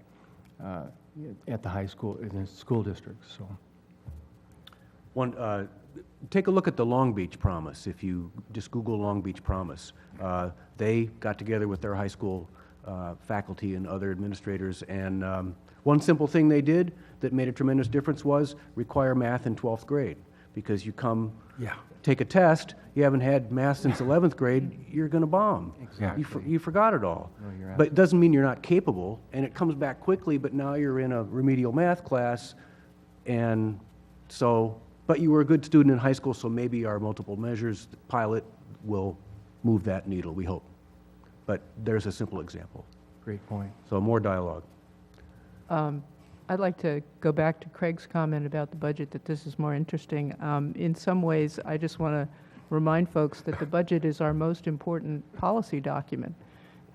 at the high school, in the school district, so. Take a look at the Long Beach Promise. If you just Google Long Beach Promise, they got together with their high school faculty and other administrators, and one simple thing they did that made a tremendous difference was require math in 12th grade. Because you come, take a test, you haven't had math since 11th grade, you're going to bomb. Exactly. You forgot it all. No, you're But it doesn't mean you're not capable, and it comes back quickly, but now you're in a remedial math class, and so, but you were a good student in high school, so maybe our multiple measures pilot will move that needle, we hope. But there's a simple example. Great point. So more dialogue. I'd like to go back to Craig's comment about the budget, that this is more interesting. In some ways, I just want to remind folks that the budget is our most important policy document.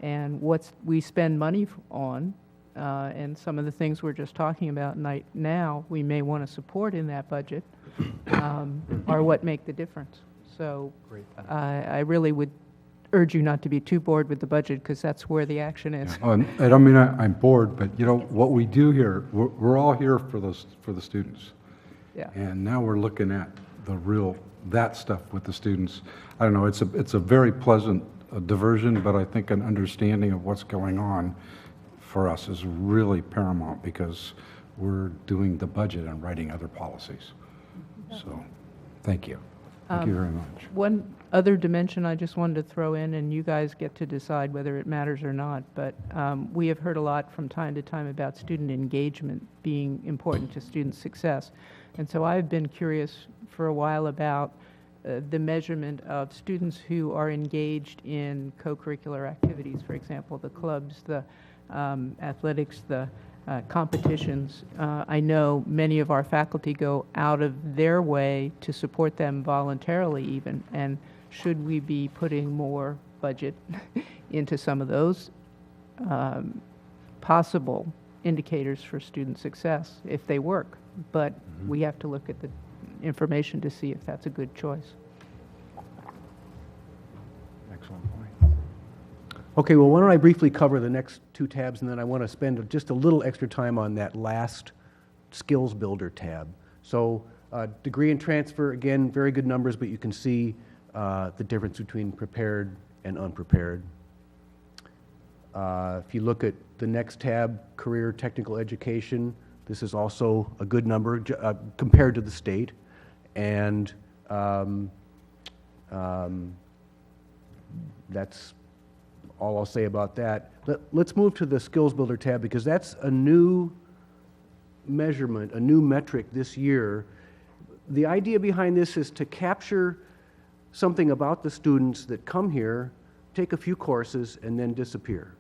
And what we spend money on, and some of the things we're just talking about now, we may want to support in that budget, are what make the difference. So I really would urge you not to be too bored with the budget, because that's where the action is. Oh, and I don't mean I'm bored, but you know, what we do here, we're all here for the students. Yeah. And now we're looking at that stuff with the students. I don't know, it's a very pleasant diversion, but I think an understanding of what's going on for us is really paramount, because we're doing the budget and writing other policies. So, thank you. Thank you very much. One other dimension I just wanted to throw in, and you guys get to decide whether it matters or not, but we have heard a lot from time to time about student engagement being important to student success. And so I've been curious for a while about the measurement of students who are engaged in co-curricular activities, for example, the clubs, the athletics, the competitions. I know many of our faculty go out of their way to support them voluntarily even, and should we be putting more budget into some of those possible indicators for student success if they work? But we have to look at the information to see if that's a good choice. Excellent point. Okay, well, why don't I briefly cover the next two tabs, and then I want to spend just a little extra time on that last Skills Builder tab. So degree and transfer, again, very good numbers, but you can see the difference between prepared and unprepared. If you look at the next tab, career technical education, this is also a good number compared to the state. And that's all I'll say about that. Let's move to the Skills Builder tab, because that's a new measurement, a new metric this year. The idea behind this is to capture something about the students that come here, take a few courses, and then disappear.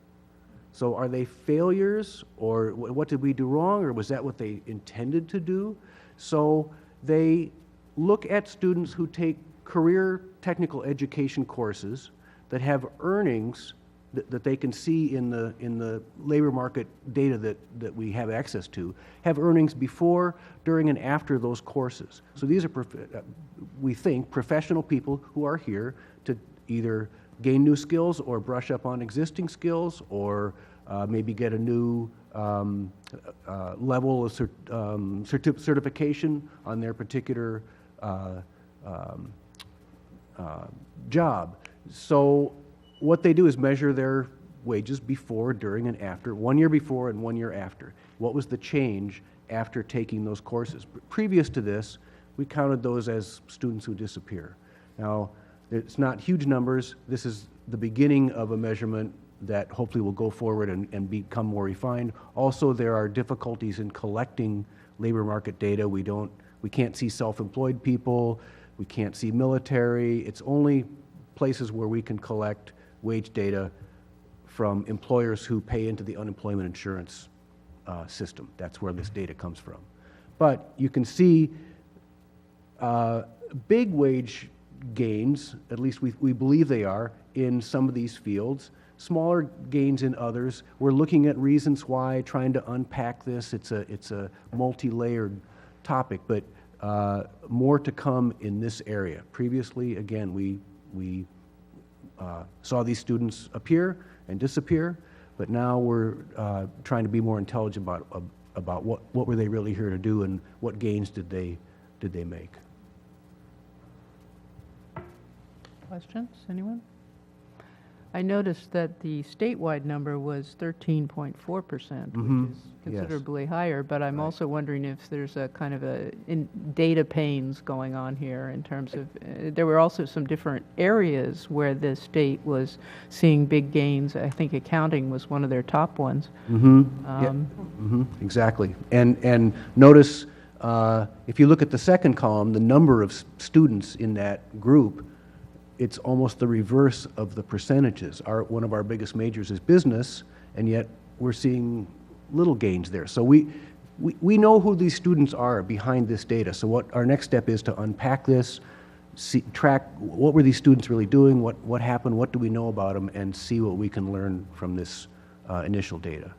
So are they failures, or what did we do wrong, or was that what they intended to do? So they look at students who take career technical education courses that have earnings that they can see in the labor market data that we have access to, have earnings before, during, and after those courses. So these are, we think, professional people who are here to either gain new skills or brush up on existing skills, or maybe get a new level of certification on their particular job. So what they do is measure their wages before, during, and after, 1 year before and 1 year after. What was the change after taking those courses? Previous to this, we counted those as students who disappear. Now, it's not huge numbers. This is the beginning of a measurement that hopefully will go forward and become more refined. Also, there are difficulties in collecting labor market data. We can't see self-employed people. We can't see military. It's only places where we can collect wage data from employers who pay into the unemployment insurance system. That's where this data comes from. But you can see big wage gains, at least we believe they are, in some of these fields, smaller gains in others. We're looking at reasons why, trying to unpack this. It's a multi-layered topic, but more to come in this area. Previously, again, we saw these students appear and disappear, but now we're trying to be more intelligent about what were they really here to do and what gains did they make. Questions, anyone? I noticed that the statewide number was 13.4%, which is considerably higher, but I'm also wondering if there's a kind of data pains going on here in terms of, there were also some different areas where the state was seeing big gains. I think accounting was one of their top ones. Exactly. And notice, if you look at the second column, the number of students in that group, it's almost the reverse of the percentages. One of our biggest majors is business, and yet we're seeing little gains there. So we know who these students are behind this data. So what our next step is to unpack this, track what were these students really doing, what happened, what do we know about them, and see what we can learn from this initial data.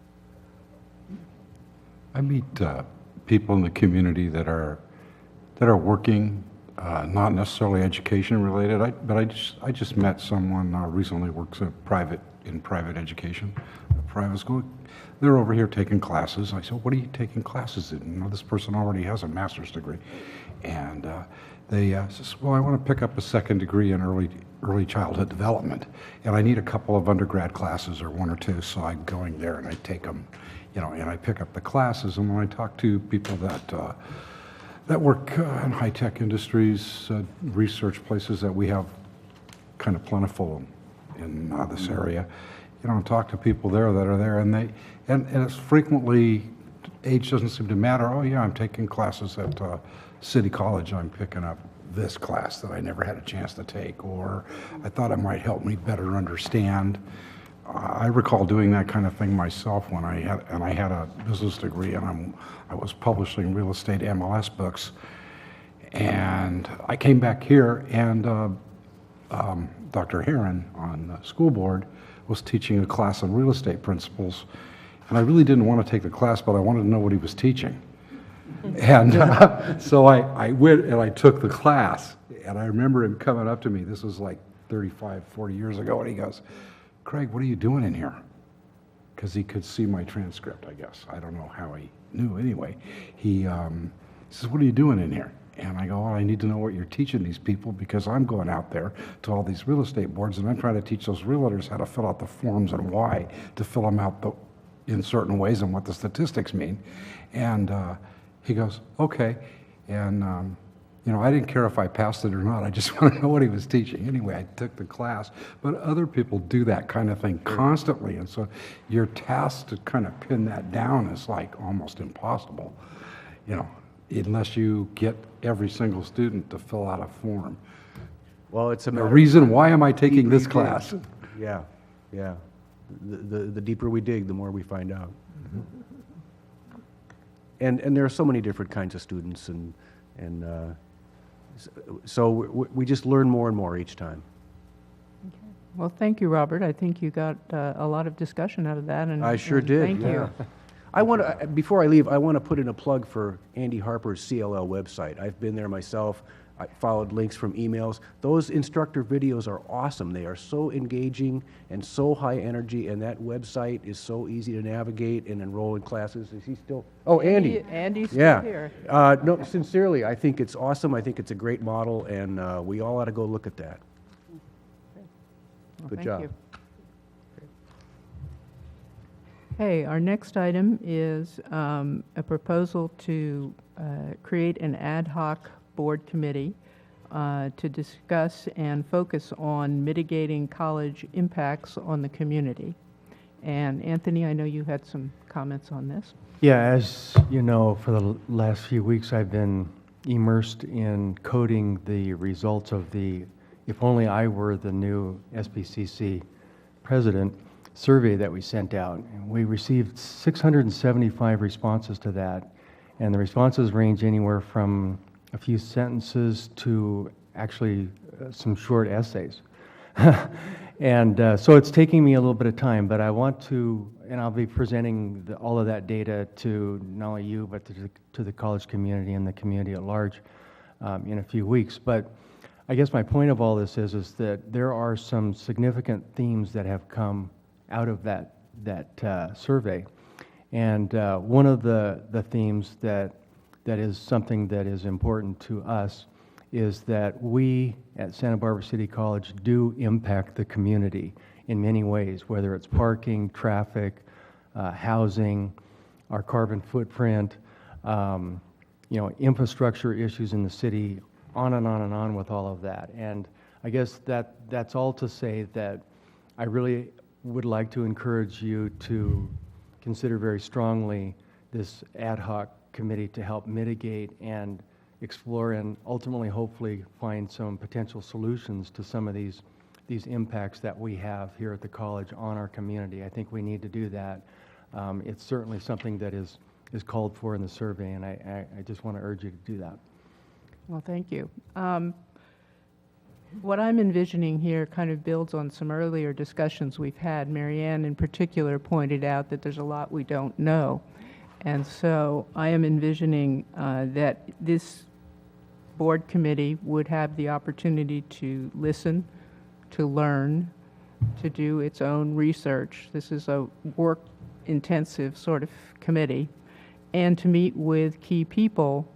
I meet people in the community that are working, not necessarily education related, but I just met someone recently works in private education, private school. They're over here taking classes. I said, "What are you taking classes in?" You know, this person already has a master's degree, and they says, "Well, I want to pick up a second degree in early childhood development, and I need a couple of undergrad classes or one or two." So I'm going there and I take them, you know, and I pick up the classes. And when I talk to people that work in high-tech industries, research places that we have kind of plentiful in this area, you know, talk to people there that are there, and it's frequently, age doesn't seem to matter. "Oh yeah, I'm taking classes at City College. I'm picking up this class that I never had a chance to take," or "I thought it might help me better understand." I recall doing that kind of thing myself when I had a business degree, and I was publishing real estate MLS books. And I came back here, and Dr. Heron on the school board was teaching a class on real estate principles. And I really didn't want to take the class, but I wanted to know what he was teaching. And so I went and I took the class. And I remember him coming up to me, this was like 35, 40 years ago, and he goes, "Craig, what are you doing in here?" Because he could see my transcript, I guess. I don't know how he knew anyway. He says, "What are you doing in here?" And I go, "Well, I need to know what you're teaching these people, because I'm going out there to all these real estate boards, and I'm trying to teach those realtors how to fill out the forms and why to fill them out in certain ways and what the statistics mean." And he goes, "Okay." And you know, I didn't care if I passed it or not. I just wanted to know what he was teaching. Anyway, I took the class. But other people do that kind of thing constantly. And so your task to kind of pin that down is like almost impossible, you know, unless you get every single student to fill out a form. Well, it's a reason, why am I taking this class? Yeah. The deeper we dig, the more we find out. And there are so many different kinds of students, and So we just learn more and more each time. Well, thank you, Robert. I think you got a lot of discussion out of that, and I sure and did. Thank yeah. you. I want to, before I leave, I want to put in a plug for Andy Harper's CLL website. I've been there myself. I followed links from emails. Those instructor videos are awesome. They are so engaging and so high energy, and that website is so easy to navigate and enroll in classes. Is he still? Oh, Andy. Andy's still Yeah. here. No, sincerely, I think it's awesome. I think it's a great model, and we all ought to go look at that. Well, Good thank job. you. Okay, our next item is a proposal to create an ad hoc board committee to discuss and focus on mitigating college impacts on the community. And Anthony, I know you had some comments on this. Yeah, as you know, for the last few weeks, I've been immersed in coding the results of the If Only I Were the New SBCC President survey that we sent out. And we received 675 responses to that, and the responses range anywhere from a few sentences to actually some short essays. And so it's taking me a little bit of time, but I want to, and I'll be presenting all of that data to not only you, but to the college community and the community at large in a few weeks. But I guess my point of all this is that there are some significant themes that have come out of that survey. And one of the themes that is something that is important to us is that we at Santa Barbara City College do impact the community in many ways, whether it's parking, traffic, housing, our carbon footprint, infrastructure issues in the city, on and on and on with all of that. And I guess that's all to say that I really would like to encourage you to consider very strongly this ad hoc committee to help mitigate and explore and ultimately hopefully find some potential solutions to some of these impacts that we have here at the college on our community. I think we need to do that. It's certainly something that is called for in the survey, and I just want to urge you to do that. Well, thank you. What I'm envisioning here kind of builds on some earlier discussions we've had. Marianne in particular pointed out that there's a lot we don't know. And so I am envisioning that this board committee would have the opportunity to listen, to learn, to do its own research. This is a work-intensive sort of committee, and to meet with key people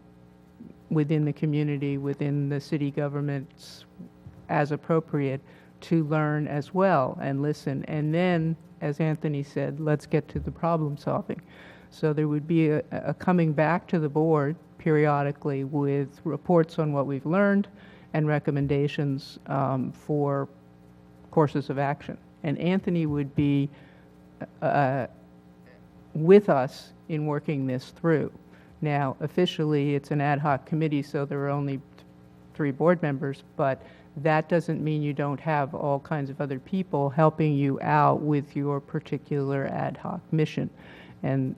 within the community, within the city governments, as appropriate, to learn as well and listen. And then, as Anthony said, let's get to the problem solving. So there would be a coming back to the board periodically with reports on what we've learned and recommendations for courses of action. And Anthony would be with us in working this through. Now, officially, it's an ad hoc committee, so there are only 3 board members, but that doesn't mean you don't have all kinds of other people helping you out with your particular ad hoc mission. And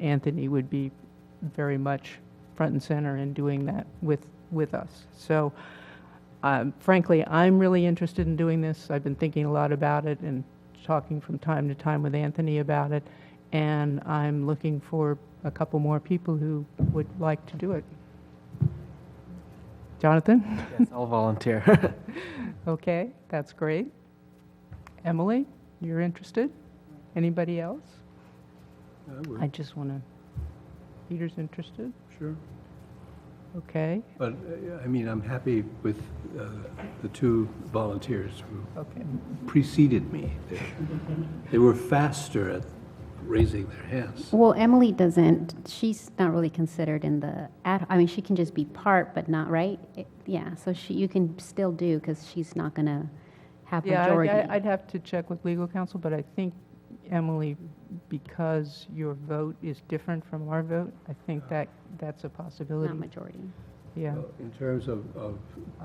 Anthony would be very much front and center in doing that with us. So, frankly, I'm really interested in doing this. I've been thinking a lot about it and talking from time to time with Anthony about it, and I'm looking for a couple more people who would like to do it. Jonathan? Yes, I'll volunteer. Okay, that's great. Emily, you're interested? Anybody else? I just want to, Peter's interested? Sure. Okay. But, I mean, I'm happy with the 2 volunteers who preceded me. They were faster at raising their hands. Well, Emily doesn't, she's not really considered in the I mean, she can just be part, but not, right? Yeah, so you can still do, because she's not going to have majority. Yeah, I'd have to check with legal counsel, but I think, Emily, because your vote is different from our vote, I think that's a possibility. Not majority. Yeah. Well, in terms of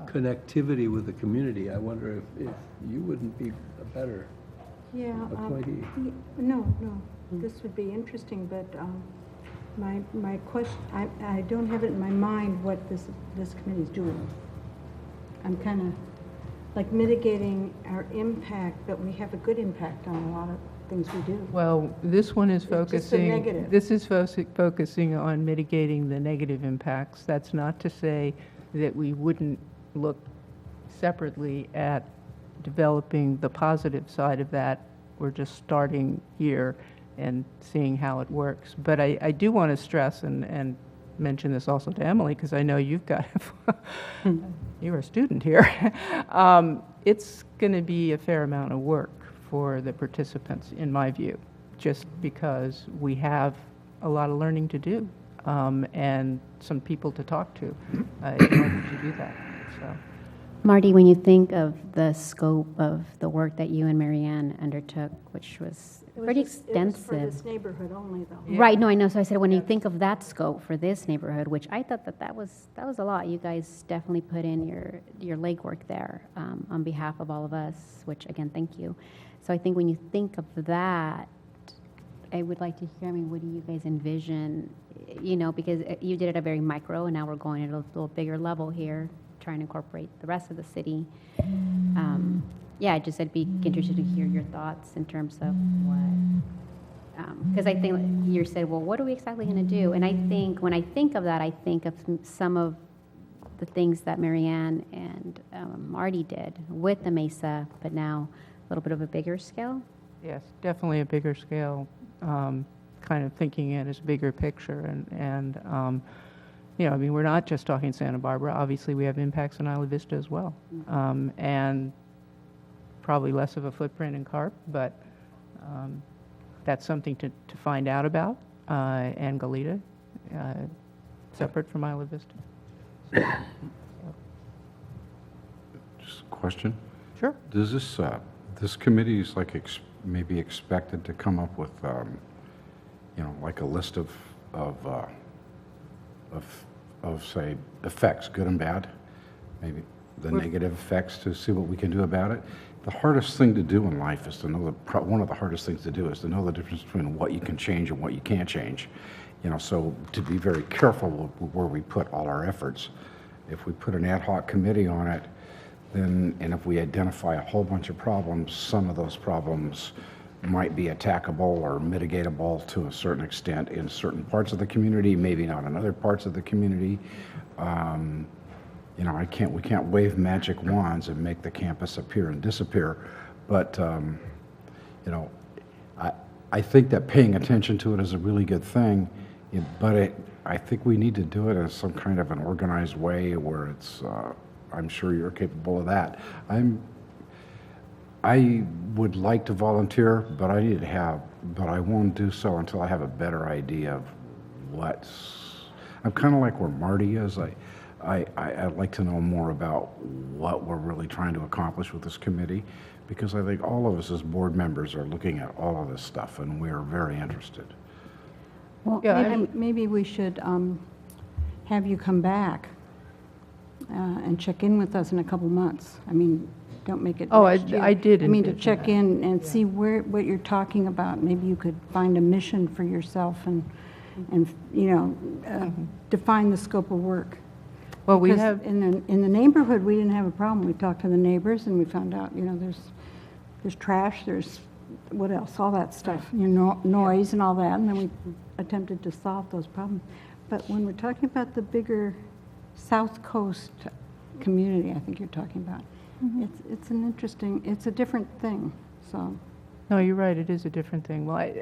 connectivity with the community, I wonder if you wouldn't be a better appointee. No, this would be interesting, but my question, I don't have it in my mind what this committee is doing. I'm kind of like mitigating our impact, but we have a good impact on a lot of things we do. Well, this one is It's just a focusing, negative. this is focusing on mitigating the negative impacts. That's not to say that we wouldn't look separately at developing the positive side of that. We're just starting here and seeing how it works. But I do want to stress and mention this also to Emily, because I know you've got, you're a student here. It's going to be a fair amount of work for the participants, in my view, just because we have a lot of learning to do and some people to talk to in order to do that. So. Marty, when you think of the scope of the work that you and Marianne undertook, which was pretty It was extensive. for this neighborhood only, though. Yeah. Right, no, I know. So I said, when you think of that scope for this neighborhood, which I thought that was a lot. You guys definitely put in your legwork there on behalf of all of us, which again, thank you. So I think when you think of that, I would like to hear, I mean, what do you guys envision? You know, because you did it at a very micro, and now we're going at a little bigger level here, trying to incorporate the rest of the city. Yeah, I'd be interested to hear your thoughts in terms of what, because I think you said, well, what are we exactly going to do? And I think, when I think of that, I think of some of the things that Marianne and Marty did with the Mesa, but now a little bit of a bigger scale. Yes, definitely a bigger scale, kind of thinking it as a bigger picture. And you know, I mean, we're not just talking Santa Barbara. Obviously, we have impacts in Isla Vista as well. And probably less of a footprint in CARP, but that's something to find out about. And Goleta, separate from Isla Vista. Just a question. Sure. Does this committee is like maybe expected to come up with, you know, like a list of say effects, good and bad, maybe the negative effects, to see what we can do about it? The hardest thing to do in life is to know one of the hardest things to do is to know the difference between what you can change and what you can't change. You know, so to be very careful where we put all our efforts. If we put an ad hoc committee on it, then, and if we identify a whole bunch of problems, some of those problems might be attackable or mitigatable to a certain extent in certain parts of the community, maybe not in other parts of the community. You know, we can't wave magic wands and make the campus appear and disappear, but you know, I think that paying attention to it is a really good thing, but I think we need to do it in some kind of an organized way where it's, I'm sure you're capable of that. I would like to volunteer, but I won't do so until I have a better idea of I'm kind of like where Marty is. I'd like to know more about what we're really trying to accomplish with this committee, because I think all of us as board members are looking at all of this stuff, and we're very interested. Well, Yeah, maybe we should have you come back and check in with us in a couple months. I mean, don't make it Oh, next year. I did I mean, to envision check that. in and see what you're talking about. Maybe you could find a mission for yourself and you know, define the scope of work. Well, we Because have, in the neighborhood, we didn't have a problem. We talked to the neighbors, and we found out, you know, there's trash, there's what else, all that stuff, you know, noise and all that, and then we attempted to solve those problems. But when we're talking about the bigger South Coast community, I think you're talking about, it's an interesting, it's a different thing. So no, you're right, it is a different thing. Well,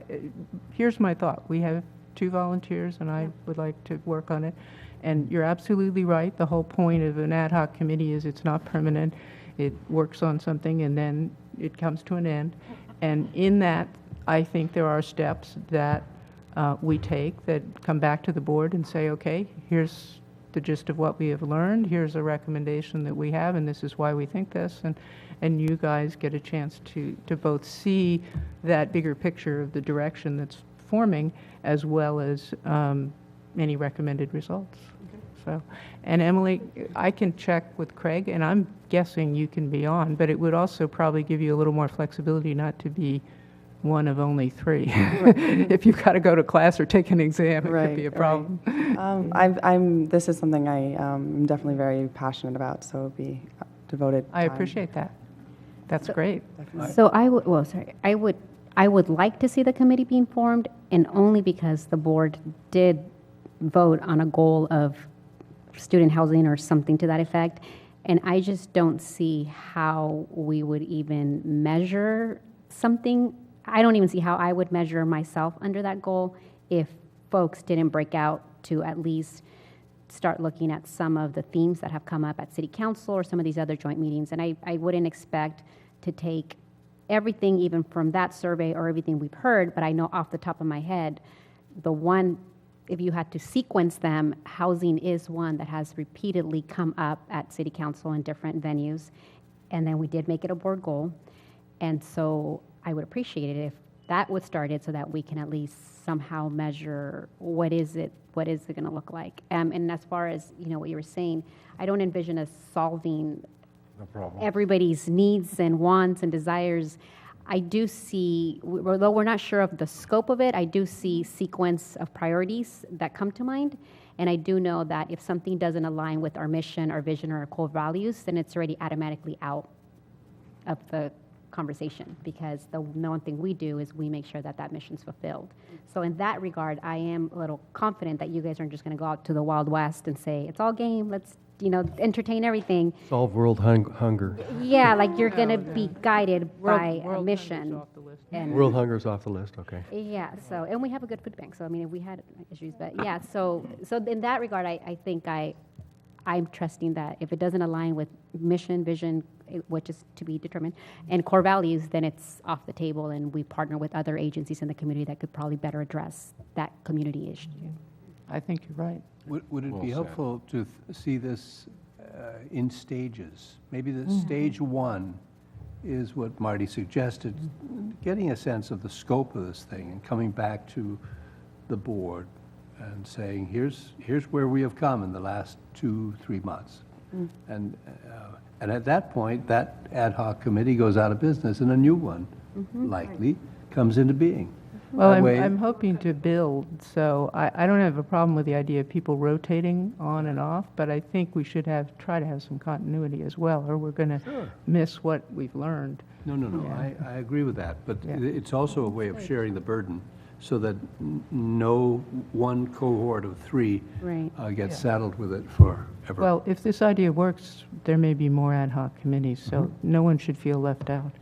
here's my thought. We have 2 volunteers, and I would like to work on it. And you're absolutely right. The whole point of an ad hoc committee is it's not permanent. It works on something, and then it comes to an end. And in that, I think there are steps that we take that come back to the board and say, okay, here's the gist of what we have learned. Here's a recommendation that we have, and this is why we think this. And you guys get a chance to both see that bigger picture of the direction that's forming, as well as any recommended results. So, and Emily, I can check with Craig, and I'm guessing you can be on, but it would also probably give you a little more flexibility not to be one of only 3. If you've got to go to class or take an exam, it could be a problem. This is something I am definitely very passionate about, so it'd be devoted I time. appreciate that. That's great. So I would like to see the committee being formed, and only because the board did vote on a goal of student housing or something to that effect. And I just don't see how we would even measure something. I don't even see how I would measure myself under that goal if folks didn't break out to at least start looking at some of the themes that have come up at City Council or some of these other joint meetings. And I wouldn't expect to take everything even from that survey or everything we've heard, but I know off the top of my head, the one, if you had to sequence them, housing is one that has repeatedly come up at City Council in different venues. And then we did make it a board goal. And so I would appreciate it if that was started so that we can at least somehow measure what is it going to look like. And as far as, what you were saying, I don't envision us solving No problem. everybody's needs and wants and desires. I do see, although we're not sure of the scope of it, I do see sequence of priorities that come to mind. And I do know that if something doesn't align with our mission, our vision, or our core values, then it's already automatically out of the conversation, because the one thing we do is we make sure that that mission's fulfilled. So in that regard, I am a little confident that you guys aren't just going to go out to the Wild West and say, it's all game, let's entertain everything. Solve world hunger. Yeah, like you're going to be guided by a mission. And World hunger is off the list, okay. yeah, so, and we have a good food bank, so I mean, if we had issues, but yeah, so in that regard, I think I'm trusting that if it doesn't align with mission, vision, which is to be determined, and core values, then it's off the table, and we partner with other agencies in the community that could probably better address that community issue. I think you're right. Would it Well be said. helpful to see this in stages? Maybe the stage one is what Marty suggested, getting a sense of the scope of this thing and coming back to the board and saying, here's where we have come in the last 2-3 months. And at that point, that ad hoc committee goes out of business and a new one likely comes into being. Well, That way- I'm hoping to build, so I don't have a problem with the idea of people rotating on and off, but I think we should try to have some continuity as well, or we're going to miss what we've learned. No, Yeah. I agree with that, but Yeah. it's also a way of sharing the burden so that no one cohort of 3 Right. gets saddled with it forever. Well, if this idea works, there may be more ad hoc committees, so no one should feel left out.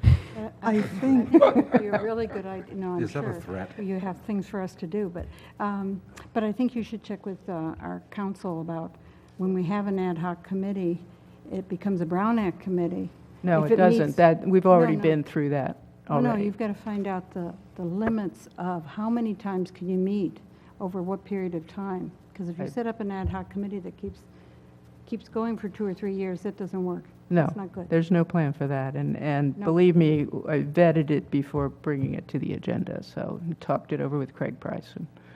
I think, It would be a really good idea, no, I'm Is that a sure. threat? You have things for us to do, but I think you should check with our council about when we have an ad hoc committee, it becomes a Brown Act committee. No, If it doesn't. meets- We've already no. been through that Oh, no, already. you've got to find out the limits of how many times can you meet over what period of time. Because if you Right. set up an ad hoc committee that keeps going for 2 or 3 years, that doesn't work. No, That's not good. there's no plan for that, and No. believe me, I vetted it before bringing it to the agenda, so talked it over with Craig Price,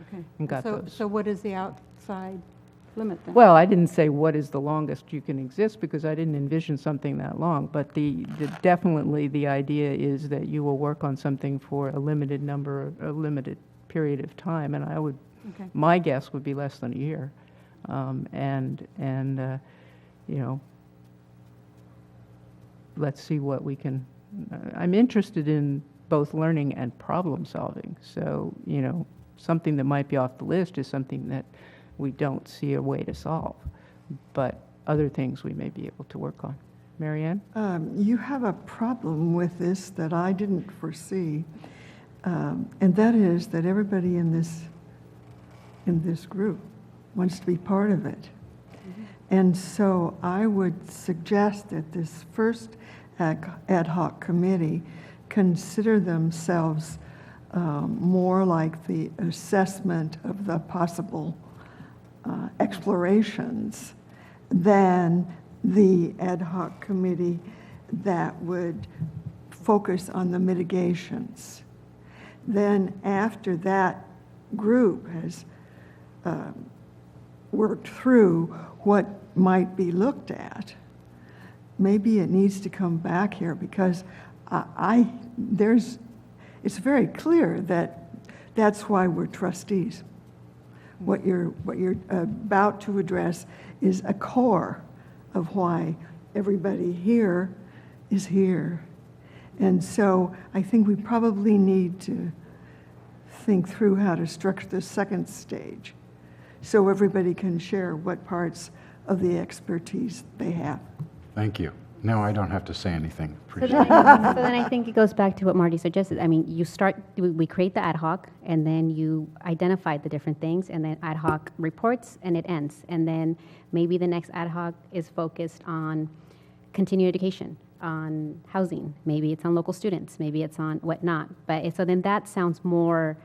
Okay. and got So- those. So what is the outside limit then? Well, I didn't say what is the longest you can exist, because I didn't envision something that long, but definitely the idea is that you will work on something for a limited period of time, and Okay. my guess would be less than a year. Let's see what we can, I'm interested in both learning and problem solving. So, something that might be off the list is something that we don't see a way to solve, but other things we may be able to work on. Marianne? you have a problem with this that I didn't foresee, and that is that everybody in this group wants to be part of it. And so I would suggest that this first ad hoc committee consider themselves more like the assessment of the possible explorations than the ad hoc committee that would focus on the mitigations. Then after that group has worked through what might be looked at, maybe it needs to come back here, because it's very clear that that's why we're trustees. What you're about to address is a core of why everybody here is here. And so I think we probably need to think through how to structure the second stage so everybody can share what parts of the expertise they have. Thank you. Now I don't have to say anything. So Appreciate then, it. so then I think it goes back to what Marty suggested. I mean, we create the ad hoc, and then you identify the different things, and then ad hoc reports, and it ends. And then maybe the next ad hoc is focused on continuing education, on housing. Maybe it's on local students. Maybe it's on whatnot. So then that sounds more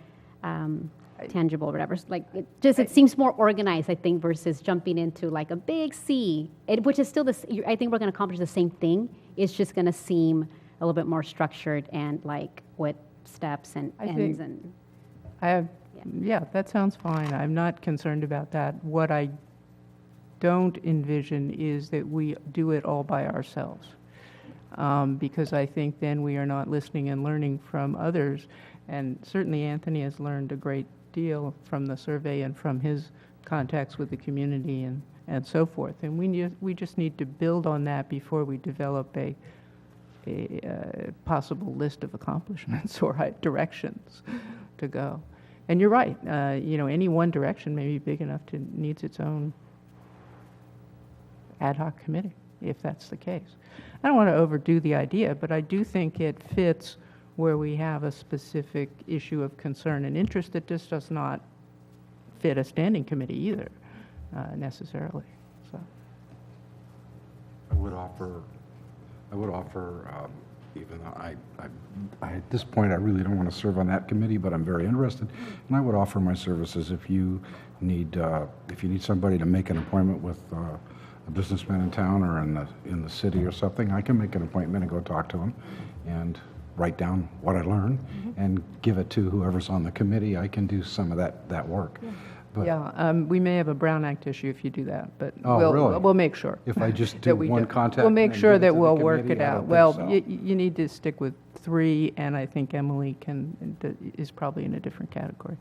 tangible, whatever. Like it seems more organized, I think, versus jumping into like a big C, which is still I think we're going to accomplish the same thing. It's just going to seem a little bit more structured and like what steps and ends and. Yeah, that sounds fine. I'm not concerned about that. What I don't envision is that we do it all by ourselves. Because I think then we are not listening and learning from others. And certainly Anthony has learned a great deal from the survey and from his contacts with the community and so forth. And we just need to build on that before we develop a possible list of accomplishments or directions to go. And you're right, any one direction may be big enough to needs its own ad hoc committee, if that's the case. I don't want to overdo the idea, but I do think it fits where we have a specific issue of concern and interest that just does not fit a standing committee either, necessarily. So, I would offer, even though I at this point, I really don't want to serve on that committee, but I'm very interested, and I would offer my services if you need somebody to make an appointment with a businessman in town or in the city or something. I can make an appointment and go talk to him and write down what I learned and give it to whoever's on the committee. I can do some of that work. yeah. But We may have a Brown Act issue if you do that, but really? we'll make sure. If I just that do we one do. contact We'll and make then sure give it that to the we'll work committee? it I out. don't Well, think so. you need to stick with 3, and I think Emily is probably in a different category.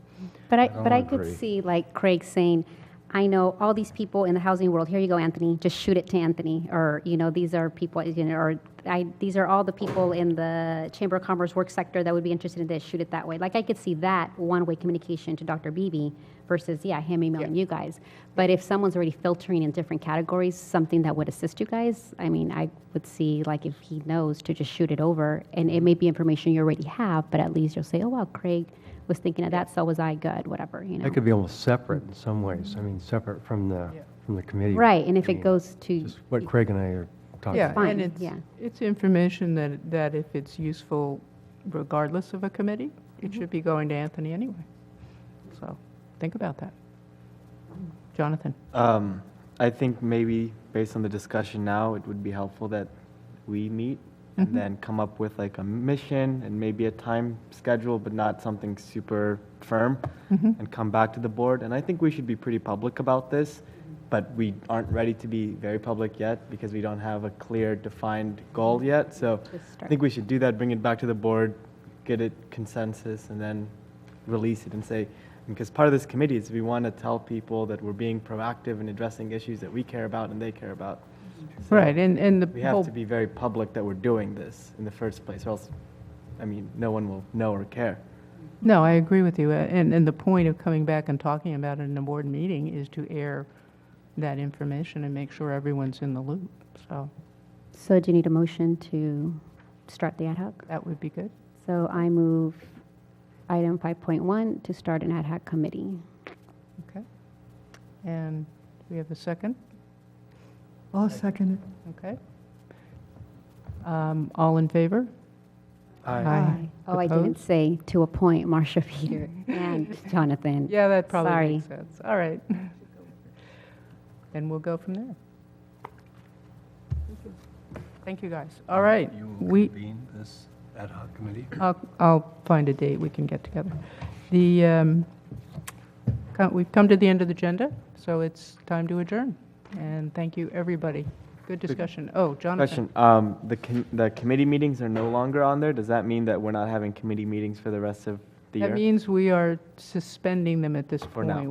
But I don't could agree. see like Craig saying, I know all these people in the housing world. Here you go, Anthony. Just shoot it to Anthony. Or these are people. These are all the people in the Chamber of Commerce work sector that would be interested in this. Shoot it that way. Like I could see that one-way communication to Dr. Beebe versus him emailing you guys. But if someone's already filtering in different categories, something that would assist you guys, I mean, I would see like if he knows to just shoot it over, and it may be information you already have, but at least you'll say, oh wow, Craig was thinking of that, so was I. Good, whatever. That could be almost separate in some ways. I mean, separate from the committee. Right, and if I it mean, goes to just what Craig and I are talking Yeah, about. Fine, and yeah. it's information that if it's useful regardless of a committee, it should be going to Anthony anyway. So think about that. Jonathan? I think maybe based on the discussion now, it would be helpful that we meet and then come up with like a mission and maybe a time schedule, but not something super firm, and come back to the board. And I think we should be pretty public about this, but we aren't ready to be very public yet because we don't have a clear defined goal yet. So I think we should do that, bring it back to the board, get it consensus, and then release it and say, because part of this committee is we want to tell people that we're being proactive in addressing issues that we care about and they care about. So Right, and the we whole have to be very public that we're doing this in the first place, or else, I mean, no one will know or care. No, I agree with you. And the point of coming back and talking about it in a board meeting is to air that information and make sure everyone's in the loop. So do you need a motion to start the ad hoc? That would be good. So I move item 5.1 to start an ad hoc committee. Okay. And we have a second? I'll second it. Okay. All in favor? Aye. Oh, I didn't Opposed? say to appoint Marcia Peter and Jonathan. Yeah, that probably Sorry. makes sense. All right. And we'll go from there. Thank you, guys. All right. You will We, convene this ad hoc committee? I'll find a date we can get together. We've come to the end of the agenda, so it's time to adjourn. And thank you, everybody. Good discussion. Oh, Jonathan. Question, the committee meetings are no longer on there. Does that mean that we're not having committee meetings for the rest of the year? That means we are suspending them at this For now, point.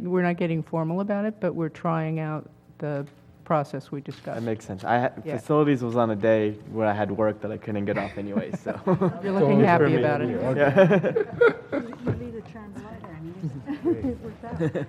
We're not getting formal about it, but we're trying out the process we discussed. That makes sense. Yeah. Facilities was on a day where I had work that I couldn't get off anyway, so. You're looking happy about it. Yeah. You lead a charmed lighter, I mean, it worked out.